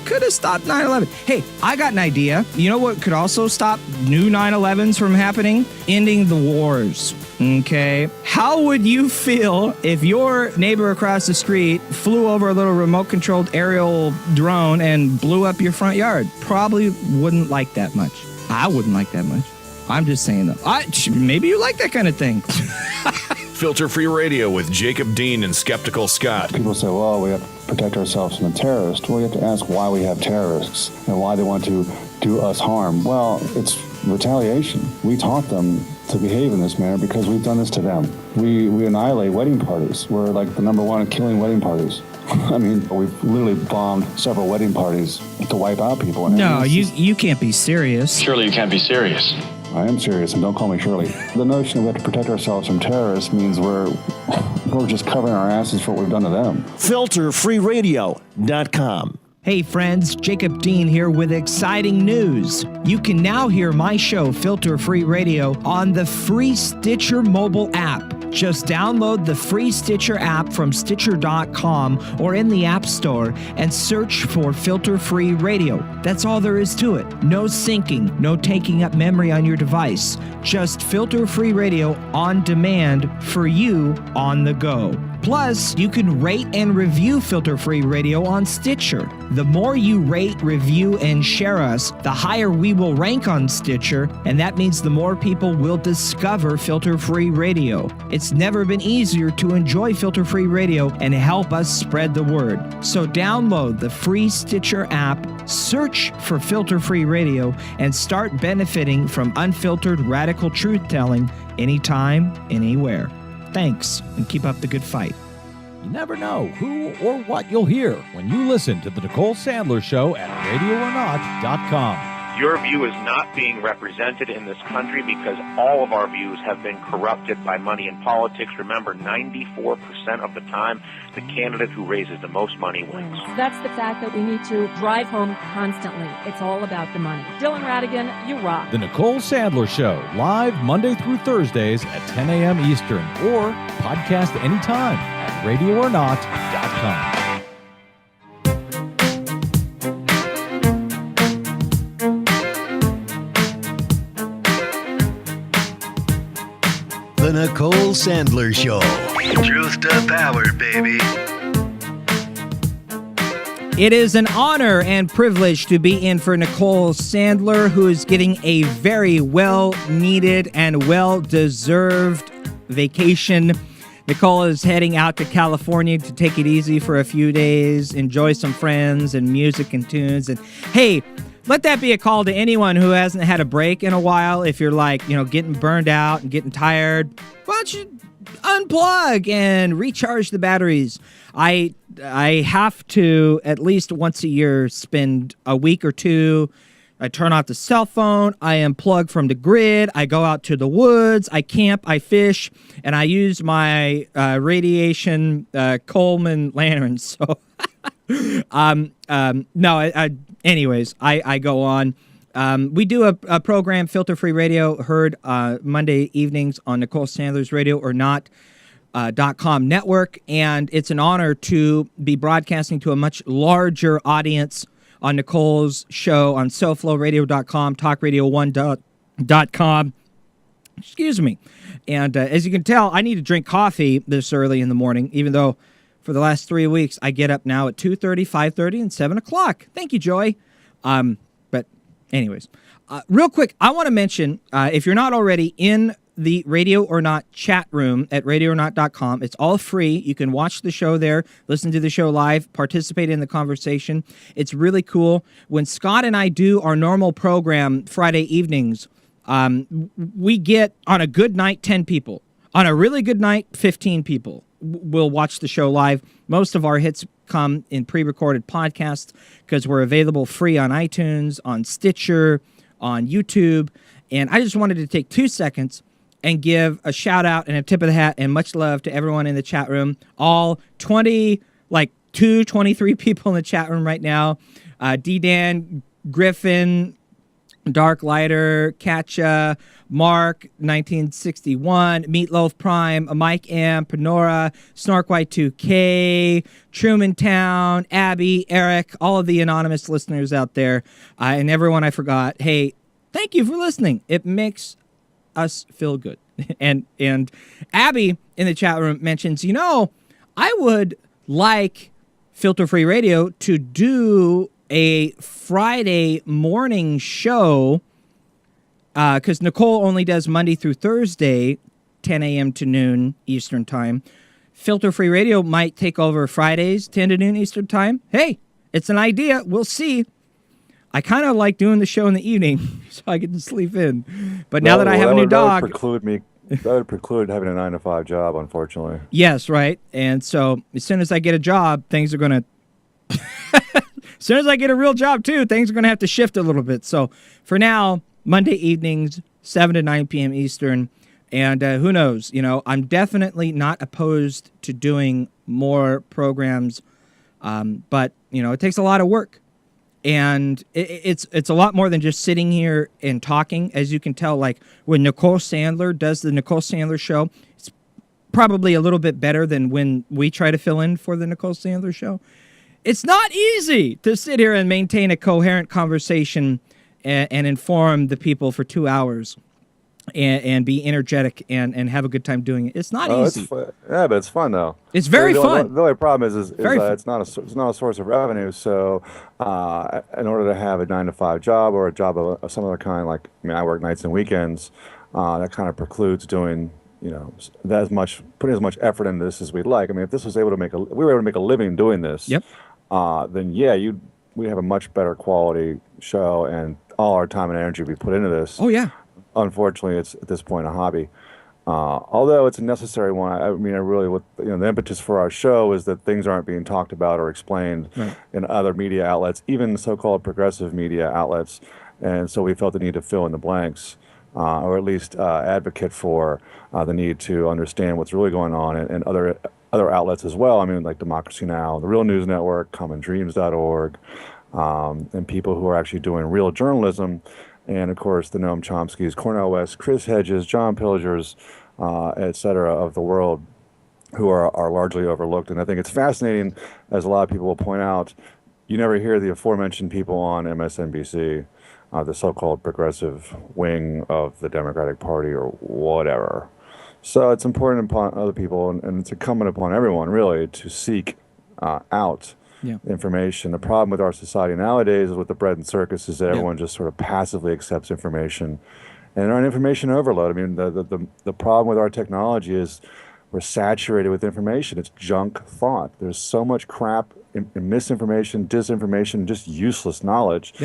could have stopped 9/11. Hey, I got an idea. You know what could also stop new 9/11s from happening? Ending the wars. Okay? How would you feel if your neighbor across the street flew over a little remote-controlled aerial drone and blew up your front yard? Probably wouldn't like that much. I wouldn't like that much. I'm just saying, though. Maybe you like that kind of thing. Filter-free radio with Jacob Dean and Skeptical Scott. People say, well, we have to protect ourselves from the terrorists. Well, you have to ask why we have terrorists and why they want to do us harm. Well, it's retaliation. We taught them to behave in this manner because we've done this to them. We annihilate wedding parties. We're like the number one in killing wedding parties. I mean, we've literally bombed several wedding parties to wipe out people. No, you can't be serious. Surely you can't be serious. I am serious, and don't call me Shirley. The notion that we have to protect ourselves from terrorists means we're just covering our asses for what we've done to them. Filterfreeradio.com. Hey friends, Jacob Dean here with exciting news. You can now hear my show, Filter Free Radio, on the free Stitcher mobile app. Just download the free Stitcher app from Stitcher.com or in the App Store and search for Filter Free Radio. That's all there is to it. No syncing, no taking up memory on your device. Just Filter Free Radio on demand for you on the go. Plus, you can rate and review Filter Free Radio on Stitcher. The more you rate, review, and share us, the higher we will rank on Stitcher, and that means the more people will discover Filter Free Radio. It's never been easier to enjoy Filter Free Radio and help us spread the word. So download the free Stitcher app, search for Filter Free Radio, and start benefiting from unfiltered radical truth-telling anytime, anywhere. Thanks, and keep up the good fight. You never know who or what you'll hear when you listen to the Nicole Sandler Show at RadioOrNot.com. Your view is not being represented in this country because all of our views have been corrupted by money and politics. Remember, 94% of the time, the candidate who raises the most money wins. That's the fact that we need to drive home constantly. It's all about the money. Dylan Radigan, you rock. The Nicole Sandler Show, live Monday through Thursdays at 10 a.m. Eastern, or podcast anytime at RadioOrNot.com. The Nicole Sandler Show. Truth to power, baby. It is an honor and privilege to be in for Nicole Sandler, who is getting a very well-needed and well-deserved vacation. Nicole is heading out to California to take it easy for a few days, enjoy some friends and music and tunes. And hey, let that be a call to anyone who hasn't had a break in a while. If you're getting burned out and getting tired, why don't you unplug and recharge the batteries? I have to, at least once a year, spend a week or two. I turn off the cell phone, I unplug from the grid, I go out to the woods, I camp, I fish, and I use my radiation Coleman lanterns. So Anyways, I go on. We do a program, Filter Free Radio, heard Monday evenings on Nicole Sandler's Radio or Not .com network, and it's an honor to be broadcasting to a much larger audience on Nicole's show on SoFloRadio.com, TalkRadio1.com. Excuse me. And as you can tell, I need to drink coffee this early in the morning, even though for the last 3 weeks I get up now at 2:30, 5:30, and 7 o'clock. Thank you, Joy. But anyways, real quick, I want to mention, if you're not already in the Radio or Not chat room at radioornot.com, it's all free. You can watch the show there, listen to the show live, participate in the conversation. It's really cool. When Scott and I do our normal program Friday evenings, we get, on a good night, 10 people. On a really good night, 15 people will watch the show live. Most of our hits come in pre-recorded podcasts because we're available free on iTunes, on Stitcher, on YouTube. And I just wanted to take 2 seconds and give a shout out and a tip of the hat and much love to everyone in the chat room. All 23 people in the chat room right now. D-Dan, Griffin, Dark Lighter, Katja, Mark, 1961, Meatloaf Prime, Mike M, Panora, SnorkY2K, Truman Town, Abby, Eric, all of the anonymous listeners out there, and everyone I forgot. Hey, thank you for listening. It makes us feel good. And Abby in the chat room mentions, I would like Filter Free Radio to do a Friday morning show, because Nicole only does Monday through Thursday, 10 a.m. to noon Eastern time. Filter Free Radio might take over Fridays, 10 to noon Eastern time. Hey, it's an idea. We'll see. I kind of like doing the show in the evening so I get to sleep in. But now that I have a new dog... That would preclude having a 9-to-5 job, unfortunately. Yes, right. And so as soon as I get a job, things are going to... As soon as I get a real job, too, things are going to have to shift a little bit. So for now, Monday evenings, 7 to 9 p.m. Eastern. And who knows? I'm definitely not opposed to doing more programs. But, it takes a lot of work. And it's a lot more than just sitting here and talking. As you can tell, like when Nicole Sandler does the Nicole Sandler show, it's probably a little bit better than when we try to fill in for the Nicole Sandler show. It's not easy to sit here and maintain a coherent conversation and inform the people for 2 hours and be energetic and have a good time doing it. It's not easy. But it's fun, though. It's very fun. The only problem is it's not a source of revenue. So in order to have a 9-to-5 job or a job of some other kind, I work nights and weekends, that kind of precludes doing putting as much effort into this as we'd like. I mean, if this was we were able to make a living doing this, yep. Then we have a much better quality show, and all our time and energy we put into this. Oh yeah. Unfortunately, it's at this point a hobby. Although it's a necessary one. I really, the impetus for our show is that things aren't being talked about or explained in other media outlets, even so-called progressive media outlets, and so we felt the need to fill in the blanks, or at least advocate for the need to understand what's really going on in other outlets as well. I mean, like Democracy Now!, the Real News Network, CommonDreams.org, and people who are actually doing real journalism. And, of course, the Noam Chomsky's, Cornel West, Chris Hedges, John Pilgers, et cetera, of the world, who are largely overlooked. And I think it's fascinating, as a lot of people will point out, you never hear the aforementioned people on MSNBC, the so-called progressive wing of the Democratic Party or whatever. So it's important upon other people, and it's incumbent upon everyone, really, to seek out information. The problem with our society nowadays is with the bread and circus is that everyone just sort of passively accepts information, and they're on information overload. I mean, the problem with our technology is we're saturated with information. It's junk thought. There's so much crap, misinformation, disinformation, just useless knowledge.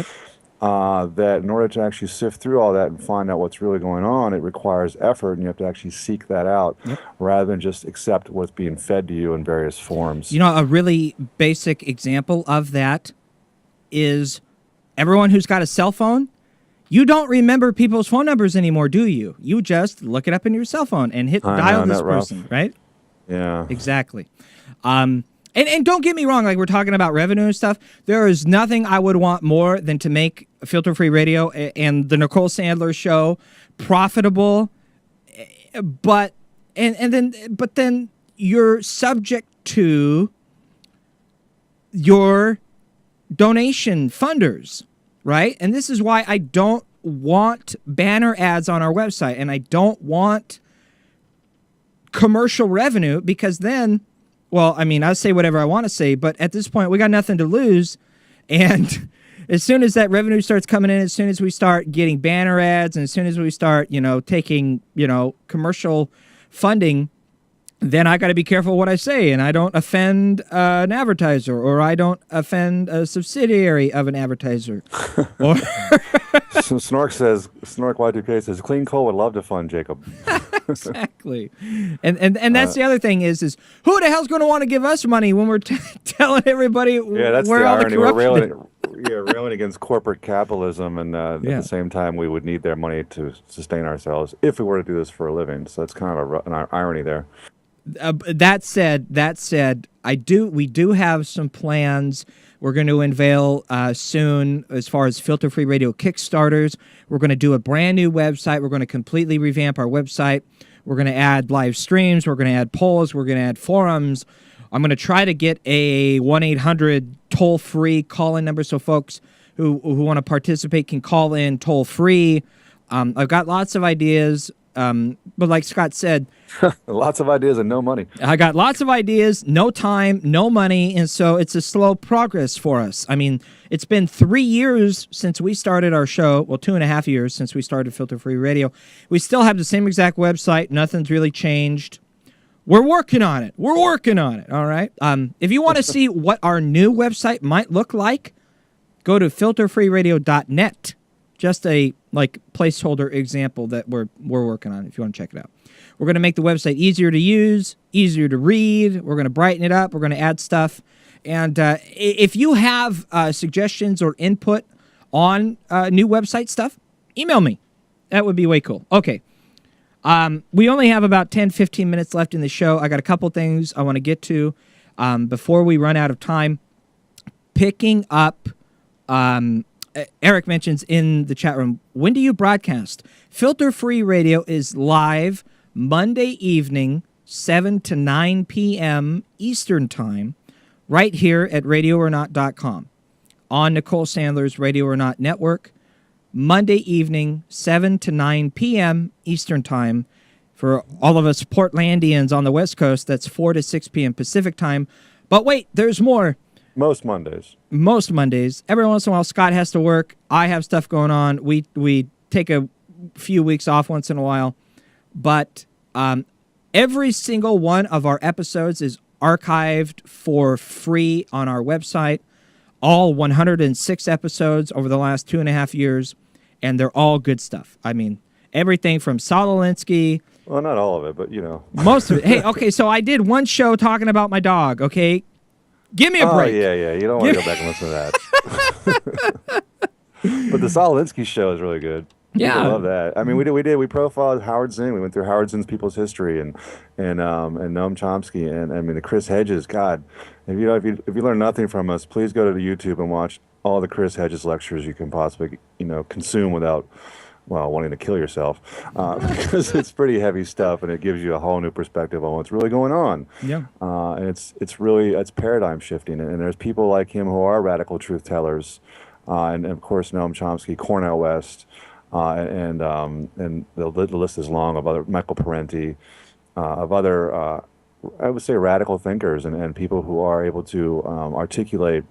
That in order to actually sift through all that and find out what's really going on, it requires effort, and you have to actually seek that out rather than just accept what's being fed to you in various forms. A really basic example of that is everyone who's got a cell phone. You don't remember people's phone numbers anymore, do you? You just look it up in your cell phone and hit dial this person, right? Yeah. Exactly. And don't get me wrong, like we're talking about revenue and stuff. There is nothing I would want more than to make Filter Free Radio and the Nicole Sandler Show profitable. But then you're subject to your donation funders, right? And this is why I don't want banner ads on our website, and I don't want commercial revenue, because then, well, I mean, I'll say whatever I want to say, but at this point, we got nothing to lose. And as soon as that revenue starts coming in, as soon as we start getting banner ads, and as soon as we start, taking, commercial funding, then I got to be careful what I say, and I don't offend an advertiser, or I don't offend a subsidiary of an advertiser. Or So Snork Y2K says, Clean Coal would love to fund Jacob. Exactly. And that's the other thing is who the hell's going to want to give us money when we're telling everybody that's where the all irony. the corruption We're railing against corporate capitalism, and at the same time, we would need their money to sustain ourselves if we were to do this for a living. So that's kind of an irony there. That said, we do have some plans we're going to unveil soon as far as Filter Free Radio Kickstarters. We're going to do a brand new website. We're going to completely revamp our website. We're going to add live streams. We're going to add polls. We're going to add forums. I'm going to try to get a 1-800 toll-free call-in number so folks who want to participate can call in toll-free. I've got lots of ideas. But like Scott said, lots of ideas and no money. I got lots of ideas, no time, no money, and so it's a slow progress for us. I mean, it's been 3 years since we started our show. Well, 2.5 years since we started Filter Free Radio. We still have the same exact website. Nothing's really changed. We're working on it. All right. If you want to see what our new website might look like, go to filterfreeradio.net. Just a placeholder example that we're working on if you want to check it out. We're going to make the website easier to use, easier to read. We're going to brighten it up. We're going to add stuff. And if you have suggestions or input on new website stuff, email me. That would be way cool. Okay. We only have about 10, 15 minutes left in the show. I got a couple things I want to get to before we run out of time. Picking up... Eric mentions in the chat room, when do you broadcast? Filter Free Radio is live Monday evening, 7 to 9 p.m. Eastern Time, right here at radioornot.com on Nicole Sandler's Radio or Not Network, Monday evening, 7 to 9 p.m. Eastern Time. For all of us Portlandians on the West Coast, that's 4 to 6 p.m. Pacific Time. But wait, there's more. Most Mondays. Every once in a while, Scott has to work. I have stuff going on. We take a few weeks off once in a while. But every single one of our episodes is archived for free on our website. All 106 episodes over the last 2.5 years. And they're all good stuff. I mean, everything from Saul Alinsky. Well, not all of it, but, Most of it. Hey, okay, so I did one show talking about my dog, okay? Give me a break. Oh, yeah. You don't want to go back and listen to that. But the Saul Alinsky show is really good. Yeah. I love that. I mean, we profiled Howard Zinn. We went through Howard Zinn's People's History and Noam Chomsky and I mean the Chris Hedges. God, if you learn nothing from us, please go to the YouTube and watch all the Chris Hedges lectures you can possibly consume without wanting to kill yourself, because it's pretty heavy stuff and it gives you a whole new perspective on what's really going on. Yeah. And it's paradigm shifting, and there's people like him who are radical truth tellers, and of course Noam Chomsky, Cornel West, and the list is long of other Michael Parenti, of other I would say radical thinkers and people who are able to articulate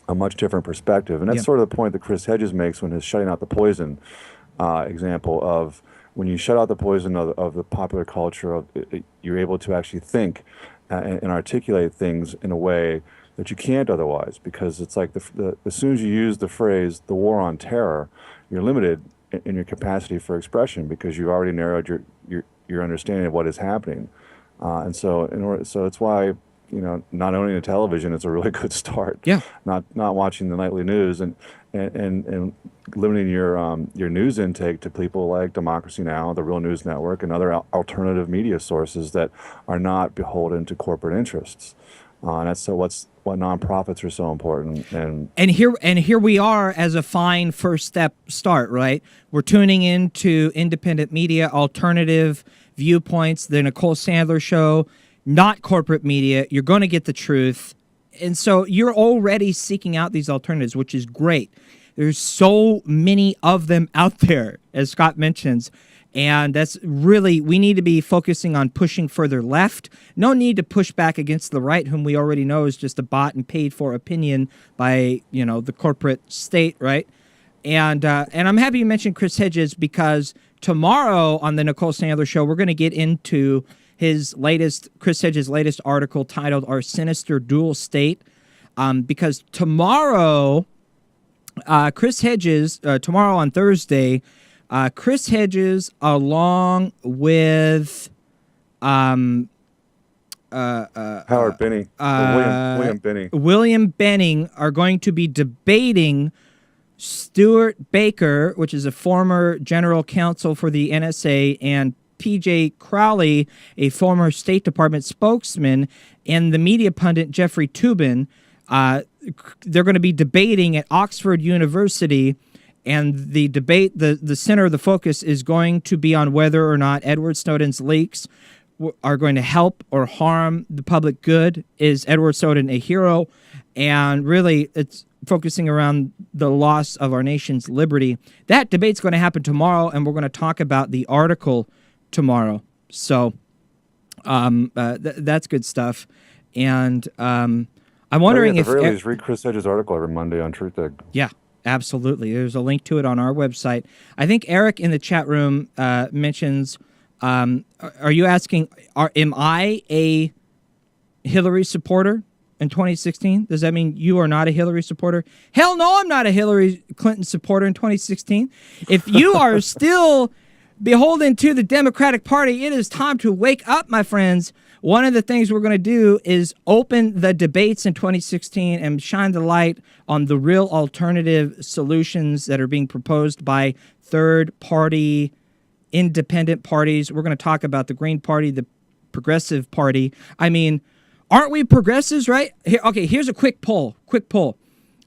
a much different perspective, and that's sort of the point that Chris Hedges makes when he's shutting out the poison. Example of when you shut out the poison of the popular culture, you're able to actually think and articulate things in a way that you can't otherwise, because it's like as soon as you use the phrase "the war on terror," you're limited in your capacity for expression because you've already narrowed your understanding of what is happening, and so so it's why not owning a television is a really good start. Yeah. Not watching the nightly news and limiting your news intake to people like Democracy Now!, the Real News Network, and other alternative media sources that are not beholden to corporate interests. And that's what nonprofits are so important. And here we are as a fine first start, right? We're tuning into independent media, alternative viewpoints, the Nicole Sandler Show, not corporate media. You're going to get the truth. And so you're already seeking out these alternatives, which is great. There's so many of them out there, as Scott mentions. And that's really, we need to be focusing on pushing further left. No need to push back against the right, whom we already know is just a bought and paid for opinion by, the corporate state, right? And I'm happy you mentioned Chris Hedges, because tomorrow on the Nicole Sandler Show, we're going to get into Chris Hedges' latest article titled Our Sinister Dual State. Because tomorrow, Chris Hedges, tomorrow on Thursday, Chris Hedges, along with Howard Benning, William Benning. William Benning are going to be debating Stuart Baker, which is a former general counsel for the NSA, and P.J. Crowley, a former State Department spokesman, and the media pundit Jeffrey Toobin. They're going to be debating at Oxford University, and the debate, the center of the focus is going to be on whether or not Edward Snowden's leaks are going to help or harm the public good. Is Edward Snowden a hero? And really, it's focusing around the loss of our nation's liberty. That debate's going to happen tomorrow, and we're going to talk about the article tomorrow. So that's good stuff. And I'm wondering if... read Chris Hedges' article every Monday on TruthDig. Yeah, absolutely. There's a link to it on our website. I think Eric in the chat room mentions... are you asking, am I a Hillary supporter in 2016? Does that mean you are not a Hillary supporter? Hell no, I'm not a Hillary Clinton supporter in 2016. If you are still beholden to the Democratic Party, it is time to wake up, my friends. One of the things we're going to do is open the debates in 2016 and shine the light on the real alternative solutions that are being proposed by third-party independent parties. We're going to talk about the Green Party, the Progressive Party. I mean, aren't we progressives, right? Here's a quick poll.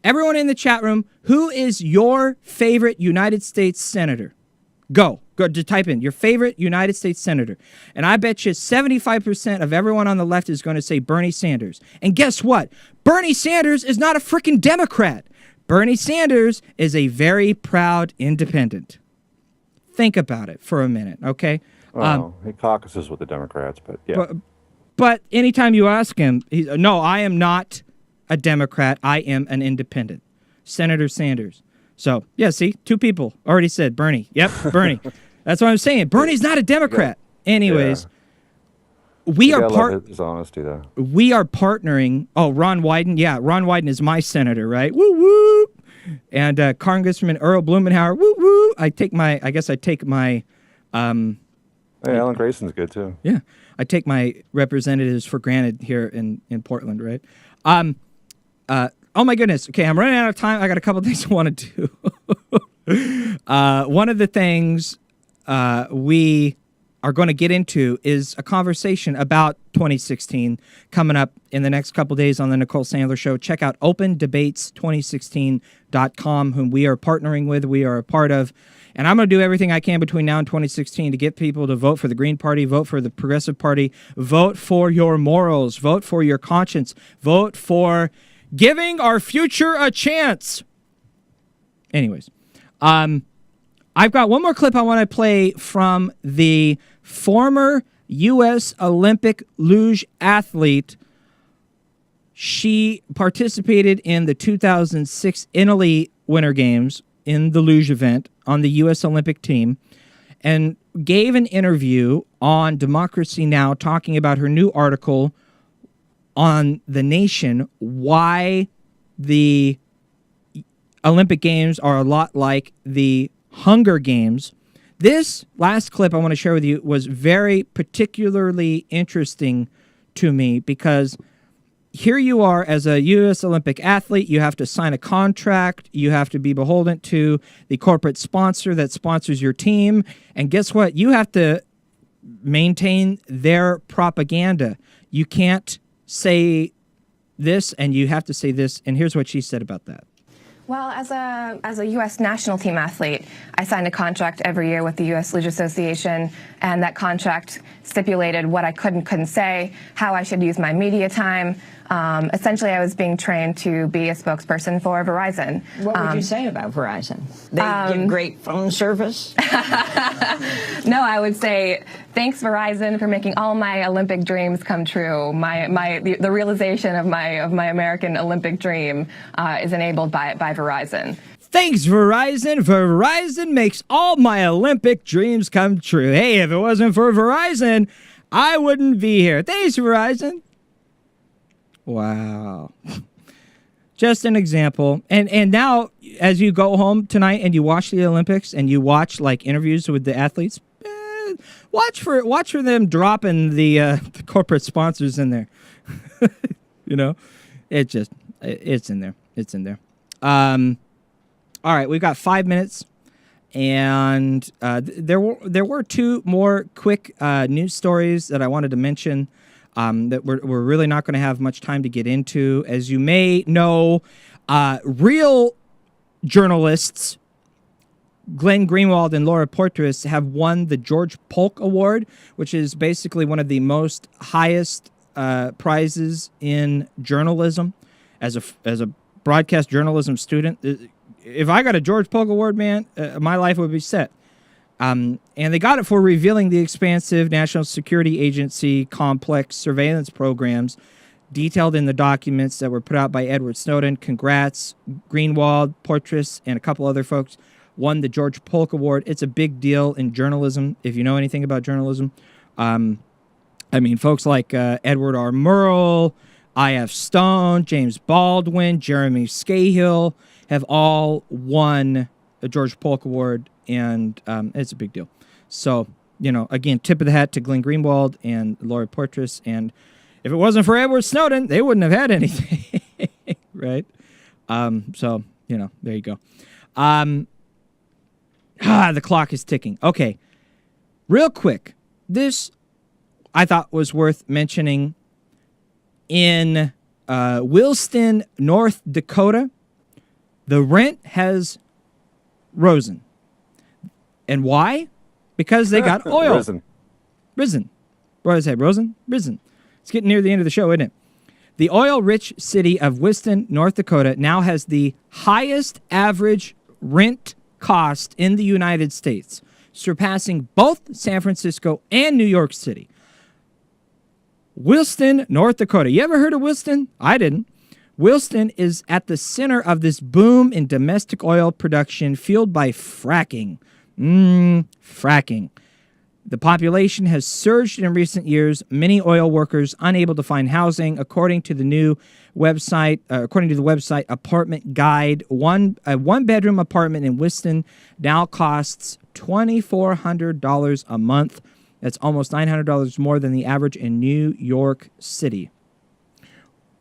Everyone in the chat room, who is your favorite United States senator? Go to type in your favorite United States senator. And I bet you 75% of everyone on the left is going to say Bernie Sanders. And guess what? Bernie Sanders is not a freaking Democrat. Bernie Sanders is a very proud independent. Think about it for a minute, okay? Well, he caucuses with the Democrats, but yeah. But anytime you ask him, no, I am not a Democrat. I am an independent. Senator Sanders. So, yeah, see, two people already said Bernie. Yep, Bernie. That's what I'm saying. Bernie's not a Democrat. Anyways, we are his honesty, though. We are partnering. Oh, Ron Wyden. Yeah, Ron Wyden is my senator, right? Woo woo. And Congressman Earl Blumenauer. Woo woo. I take my. Hey, Alan Grayson's good too. Yeah, I take my representatives for granted here in Portland, right? Oh my goodness. Okay, I'm running out of time. I got a couple things I want to do. One of the things we are going to get into is a conversation about 2016 coming up in the next couple days on the Nicole Sandler Show. Check out opendebates2016.com, whom we are partnering with, we are a part of. And I'm going to do everything I can between now and 2016 to get people to vote for the Green Party, vote for the Progressive Party, vote for your morals, vote for your conscience, vote for giving our future a chance. Anyways, I've got one more clip I want to play from the former U.S. Olympic luge athlete. She participated in the 2006 Italy Winter Games in the luge event on the U.S. Olympic team and gave an interview on Democracy Now! Talking about her new article on The Nation, why the Olympic Games are a lot like the Hunger Games. This last clip I want to share with you was very particularly interesting to me because here you are as a U.S. Olympic athlete. You have to sign a contract. You have to be beholden to the corporate sponsor that sponsors your team. And guess what? You have to maintain their propaganda. You can't say this, and you have to say this, and here's what she said about that. Well, as a U.S. national team athlete, I signed a contract every year with the U.S. Luge Association, and that contract stipulated what I could and couldn't say, how I should use my media time. Essentially, I was being trained to be a spokesperson for Verizon. What would you say about Verizon? They give great phone service? No, I would say thanks Verizon for making all my Olympic dreams come true. The realization of my American Olympic dream is enabled by Verizon. Thanks, Verizon. Verizon makes all my Olympic dreams come true. Hey, if it wasn't for Verizon, I wouldn't be here. Thanks, Verizon. Wow. Just an example. And now, as you go home tonight and you watch the Olympics and you watch like interviews with the athletes, watch for them dropping the corporate sponsors in there. You know, it's in there. It's in there. All right, we've got 5 minutes, and there were two more quick news stories that I wanted to mention. That we're really not going to have much time to get into. As you may know, real journalists, Glenn Greenwald and Laura Poitras, have won the George Polk Award, which is basically one of the most highest prizes in journalism. As a broadcast journalism student, if I got a George Polk Award, man, my life would be set. And they got it for revealing the expansive National Security Agency complex surveillance programs detailed in the documents that were put out by Edward Snowden. Congrats. Greenwald, Poitras, and a couple other folks won the George Polk Award. It's a big deal in journalism, if you know anything about journalism. I mean, folks like Edward R. Murrow, I.F. Stone, James Baldwin, Jeremy Scahill have all won a George Polk Award, and it's a big deal. So, you know, again, tip of the hat to Glenn Greenwald and Laura Poitras. And if it wasn't for Edward Snowden, they wouldn't have had anything, right? So, you know, there you go. The clock is ticking. Okay, real quick, this I thought was worth mentioning. In Williston, North Dakota, the rent has risen. And why? Because they got oil. Risen. What did I say? Risen. It's getting near the end of the show, isn't it? The oil-rich city of Williston, North Dakota, now has the highest average rent cost in the United States, surpassing both San Francisco and New York City. Williston, North Dakota. You ever heard of Williston? I didn't. Williston is at the center of this boom in domestic oil production fueled by fracking. Fracking. The population has surged in recent years. Many oil workers unable to find housing. According to the new website, Apartment Guide, a one-bedroom apartment in Williston now costs $2,400 a month. That's almost $900 more than the average in New York City.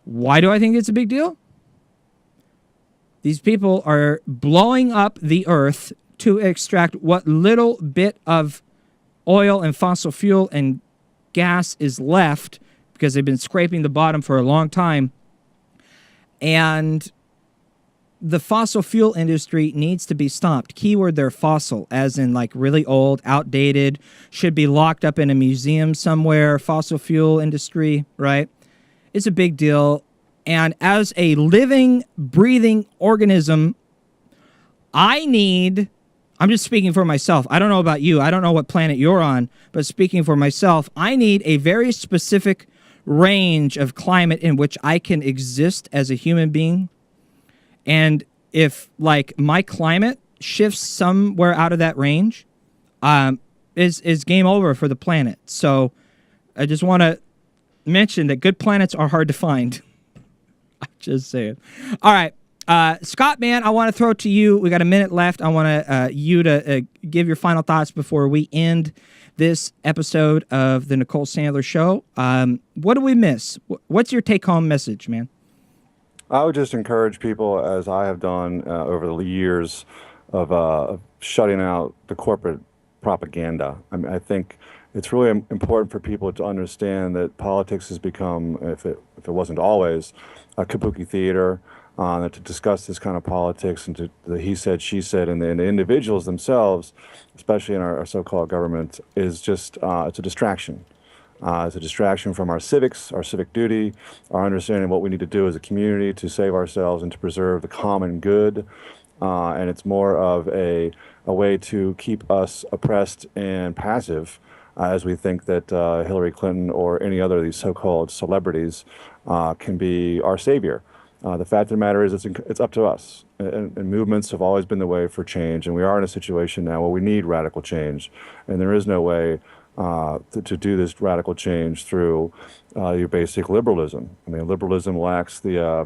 Why do I think it's a big deal? These people are blowing up the earth to extract what little bit of oil and fossil fuel and gas is left, because they've been scraping the bottom for a long time. And the fossil fuel industry needs to be stopped. Keyword there, fossil, as in like really old, outdated, should be locked up in a museum somewhere. Fossil fuel industry, right? It's a big deal. And as a living, breathing organism, I'm just speaking for myself. I don't know about you. I don't know what planet you're on, but speaking for myself, I need a very specific range of climate in which I can exist as a human being. And if, like, my climate shifts somewhere out of that range, is game over for the planet. So I just want to mention that good planets are hard to find. I'm just saying. All right. Scott, man, I want to throw it to you. We got a minute left. I want you to give your final thoughts before we end this episode of the Nicole Sandler Show. What do we miss? What's your take-home message, man? I would just encourage people, as I have done over the years, of shutting out the corporate propaganda. I mean, I think it's really important for people to understand that politics has become, if it wasn't always, a kabuki theater. To discuss this kind of politics and to the he said, she said, and the individuals themselves, especially in our so-called government, is just it's a distraction. It's a distraction from our civics, our civic duty, our understanding of what we need to do as a community to save ourselves and to preserve the common good. And it's more of a way to keep us oppressed and passive as we think that Hillary Clinton or any other of these so-called celebrities can be our savior. The fact of the matter is it's up to us. And movements have always been the way for change. And we are in a situation now where we need radical change. And there is no way to do this radical change through your basic liberalism. I mean, liberalism lacks the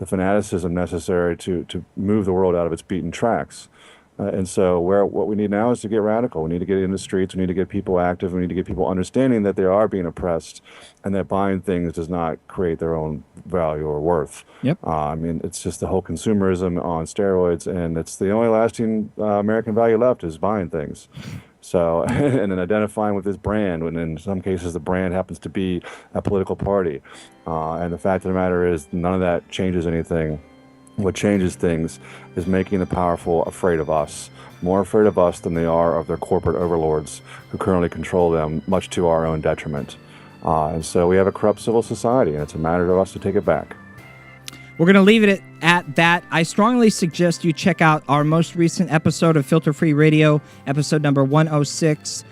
fanaticism necessary to move the world out of its beaten tracks. And so what we need now is to get radical. We need to get in the streets. We need to get people active. We need to get people understanding that they are being oppressed and that buying things does not create their own value or worth. Yep. I mean, it's just the whole consumerism on steroids, and it's the only lasting American value left is buying things. So, and then identifying with this brand, when in some cases the brand happens to be a political party. And the fact of the matter is none of that changes anything. What changes things is making the powerful afraid of us, more afraid of us than they are of their corporate overlords who currently control them, much to our own detriment. And so we have a corrupt civil society, and it's a matter of us to take it back. We're going to leave it at that. I strongly suggest you check out our most recent episode of Filter Free Radio, episode number 106,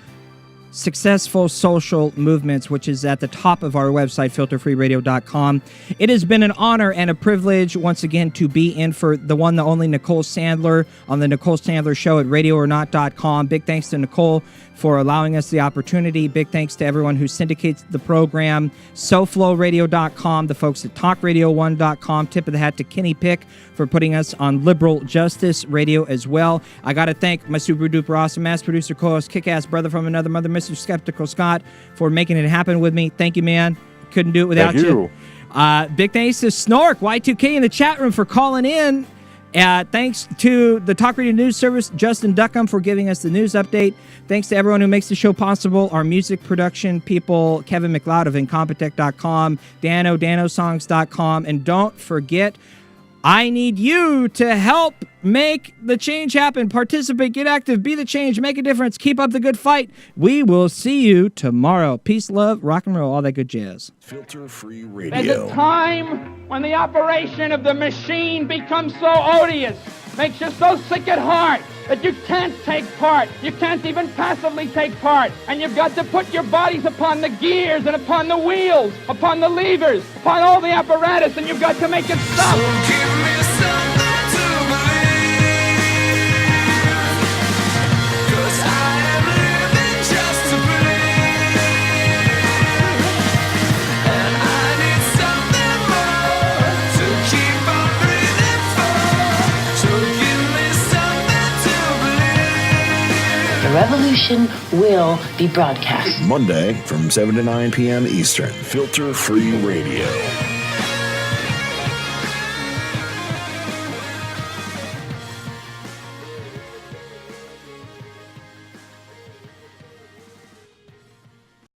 Successful Social Movements, which is at the top of our website, filterfreeradio.com. It has been an honor and a privilege once again to be in for the one, the only Nicole Sandler on the Nicole Sandler Show at radioornot.com. Big thanks to Nicole for allowing us the opportunity. Big thanks to everyone who syndicates the program, SoFloRadio.com, the folks at TalkRadio1.com. Tip of the hat to Kenny Pick for putting us on Liberal Justice Radio as well. I got to thank my super duper awesome mass producer, co-host, kick-ass brother from another mother, Mr. Skeptical Scott, for making it happen with me. Thank you, man. Couldn't do it without you. Big thanks to Snork, Y2K in the chat room for calling in. Thanks to the Talk Radio News Service, Justin Duckham, for giving us the news update. Thanks to everyone who makes the show possible. Our music production people, Kevin McLeod of Incompetech.com, DanoSongs.com. And don't forget, I need you to help make the change happen. Participate, get active, be the change, make a difference, keep up the good fight. We will see you tomorrow. Peace, love, rock and roll, all that good jazz. Filter Free There's Radio. a time when the operation of the machine becomes so odious, makes you so sick at heart that you can't take part. You can't even passively take part. And you've got to put your bodies upon the gears and upon the wheels, upon the levers, upon all the apparatus, and you've got to make it stop. So give me something to believe, 'cause I am living just to believe, and I need something more to keep on breathing for. So give me something to believe. The revolution will be broadcast Monday from 7 to 9 p.m. Eastern. Filter Free Radio.